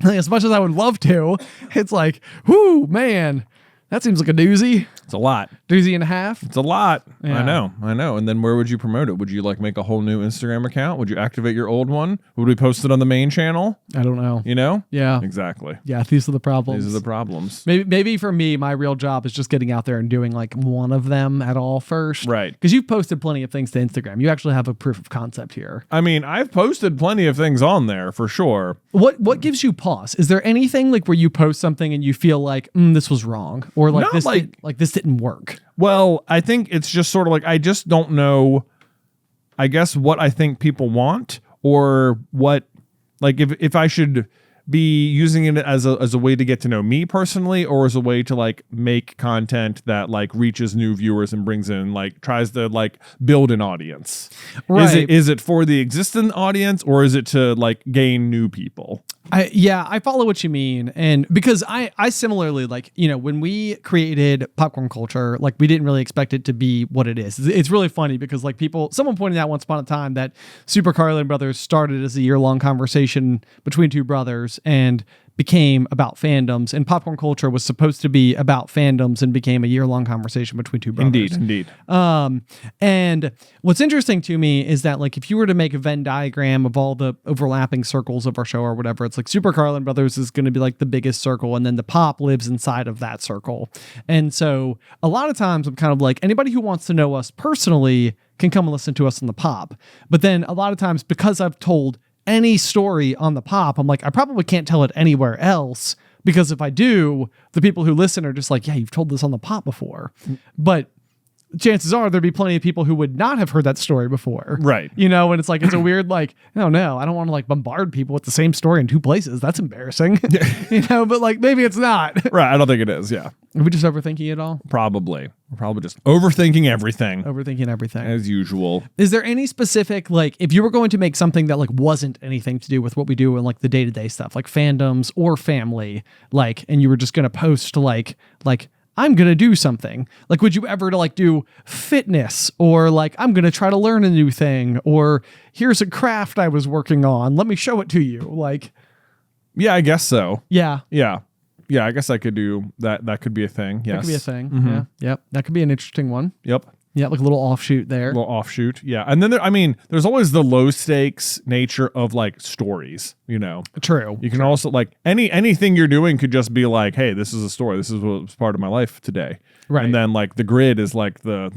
As much as I would love to, it's like, whoo, man, that seems like a doozy. It's a lot. Doozy and a half. It's a lot. Yeah. I know. And then where would you promote it? Would you like make a whole new Instagram account? Would you activate your old one? Would we post it on the main channel? I don't know. You know? Yeah. Exactly. Yeah, these are the problems. These are the problems. Maybe for me, my real job is just getting out there and doing like one of them at all first. Right. Because you've posted plenty of things to Instagram. You actually have a proof of concept here. I mean, I've posted plenty of things on there for sure. What gives you pause? Is there anything like where you post something and you feel like this was wrong, or like this didn't work? Well, I think it's just sort of like I just don't know. I guess what I think people want, or what, like if I should be using it as a way to get to know me personally, or as a way to like make content that like reaches new viewers and brings in like tries to like build an audience. Right. Is it for the existing audience, or is it to like gain new people? I follow what you mean. And because I similarly, like, you know, when we created Popcorn Culture, like we didn't really expect it to be what it is. It's really funny because like someone pointed out once upon a time that Super Carlin Brothers started as a year-long conversation between 2 brothers and became about fandoms, and Popcorn Culture was supposed to be about fandoms and became a year-long conversation between 2 brothers. Indeed. And what's interesting to me is that like if you were to make a Venn diagram of all the overlapping circles of our show or whatever, it's like Super Carlin Brothers is going to be like the biggest circle, and then the pop lives inside of that circle. And so a lot of times I'm kind of like, anybody who wants to know us personally can come and listen to us on the pop. But then a lot of times, because I've told any story on the pop, I'm like, I probably can't tell it anywhere else, because if I do, the people who listen are just like, yeah, you've told this on the pop before. But chances are there'd be plenty of people who would not have heard that story before. Right. You know, and it's like, it's a weird, like, no, I don't want to like bombard people with the same story in 2 places. That's embarrassing. You know, but like maybe it's not. Right. I don't think it is. Yeah. Are we just overthinking it all? Probably. We're probably just overthinking everything. Overthinking everything. As usual. Is there any specific, like, if you were going to make something that like wasn't anything to do with what we do in like the day-to-day stuff, like fandoms or family, like, and you were just going to post like I'm going to do something, like, would you ever to like do fitness, or like, I'm going to try to learn a new thing, or here's a craft I was working on, let me show it to you? Like, yeah, I guess so. Yeah. I guess I could do that. That could be a thing. Yes. That could be a thing. Mm-hmm. Yeah. Yep. That could be an interesting one. Yep. Yeah. Like a little offshoot there. A little offshoot. Yeah. And then there's always the low stakes nature of like stories, you know. True. You can also like anything you're doing could just be like, hey, this is a story. This is what was part of my life today. Right. And then like the grid is like the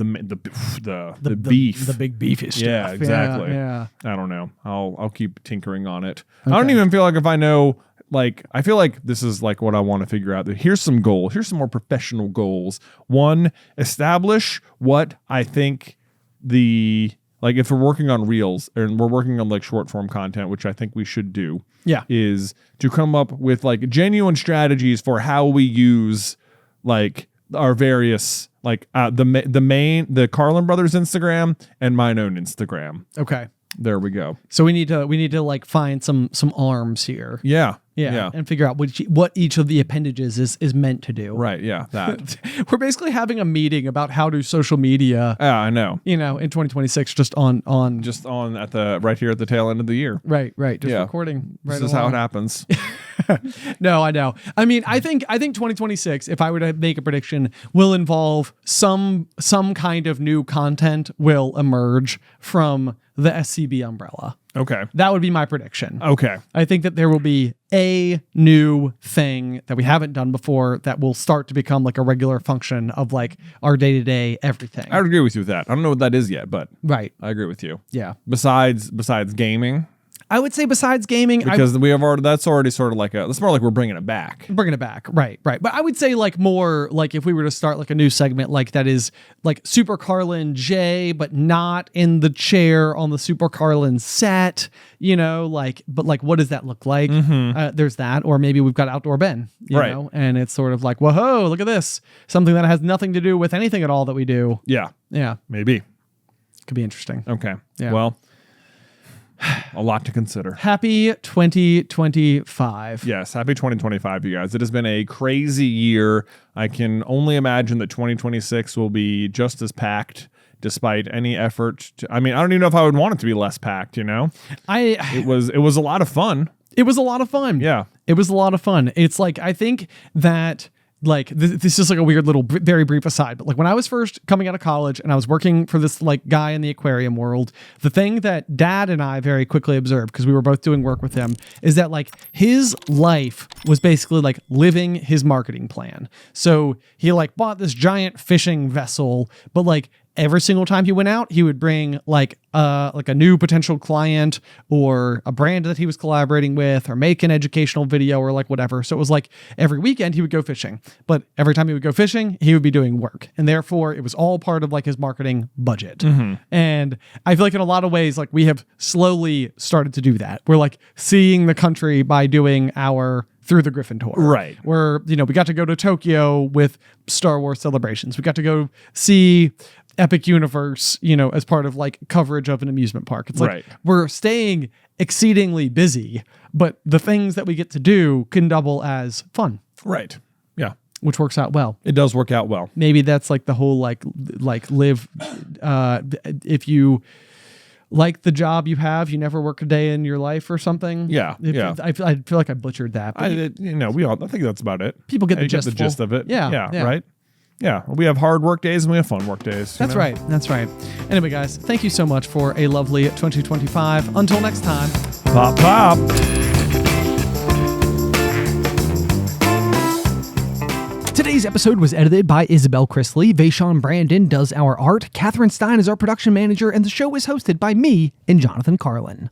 beef. The big beefy stuff. Yeah, exactly. Yeah. I don't know. I'll keep tinkering on it. Okay. I don't even feel like if I know, like, I feel like this is like what I want to figure out. Here's some goals. Here's some more professional goals. 1, establish what I think like if we're working on reels and we're working on like short form content, which I think we should do. Yeah. Is to come up with like genuine strategies for how we use like our various like the Carlin Brothers Instagram and mine own Instagram. Okay. There we go. So we need to like find some arms here. Yeah. And figure out what each of the appendages is meant to do. Right. Yeah. That. We're basically having a meeting about how to social media. Yeah, I know. You know, in 2026, just on at the right here at the tail end of the year. Right. Just recording. This is how it happens. No, I know. I mean, I think 2026, if I were to make a prediction, will involve some kind of new content will emerge from the SCB umbrella. Okay. That would be my prediction. Okay. I think that there will be a new thing that we haven't done before that will start to become like a regular function of like our day-to-day everything. I would agree with you with that. I don't know what that is yet, but right. I agree with you. Yeah. Besides gaming. I would say besides gaming, because that's already sort of like that's more like we're bringing it back. Right. But I would say like more like if we were to start like a new segment like that is like Super Carlin J, but not in the chair on the Super Carlin set, you know, like, but like what does that look like? Mm-hmm. There's that, or maybe we've got Outdoor Ben, you know, and it's sort of like, whoa, look at this, something that has nothing to do with anything at all that we do. Yeah, maybe. Could be interesting. Okay. Yeah. Well, a lot to consider. Happy 2025. Yes, happy 2025, you guys. It has been a crazy year. I can only imagine that 2026 will be just as packed, despite any effort. I don't even know if I would want it to be less packed. It was a lot of fun. It was a lot of fun. Yeah, it was a lot of fun. It's like I think that. Like this is like a weird little very brief aside, but like when I was first coming out of college and I was working for this like guy in the aquarium world, the thing that Dad and I very quickly observed, because we were both doing work with him, is that like his life was basically like living his marketing plan. So he like bought this giant fishing vessel, but like every single time he went out, he would bring like a new potential client or a brand that he was collaborating with, or make an educational video or like whatever. So it was like every weekend he would go fishing, but every time he would go fishing, he would be doing work. And therefore it was all part of like his marketing budget. And I feel like in a lot of ways, like we have slowly started to do that. We're like seeing the country by doing our Through the Griffin tour. Right. Where, we got to go to Tokyo with Star Wars celebrations. We got to go see Epic Universe, as part of like coverage of an amusement park. It's like we're staying exceedingly busy, but the things that we get to do can double as fun. Right. Yeah. Which works out well. It does work out well. Maybe that's like the whole like live if you like the job you have, you never work a day in your life or something. Yeah. I feel like I butchered that. But I think that's about it. People get the gist of it. Yeah. Right. Yeah, we have hard work days and we have fun work days. That's right. That's right. Anyway, guys, thank you so much for a lovely 2025. Until next time. Pop, pop. Today's episode was edited by Isybelle Christley. Vaishon Brandon does our art. Catherine Stein is our production manager, and the show is hosted by me and Jonathan Carlin.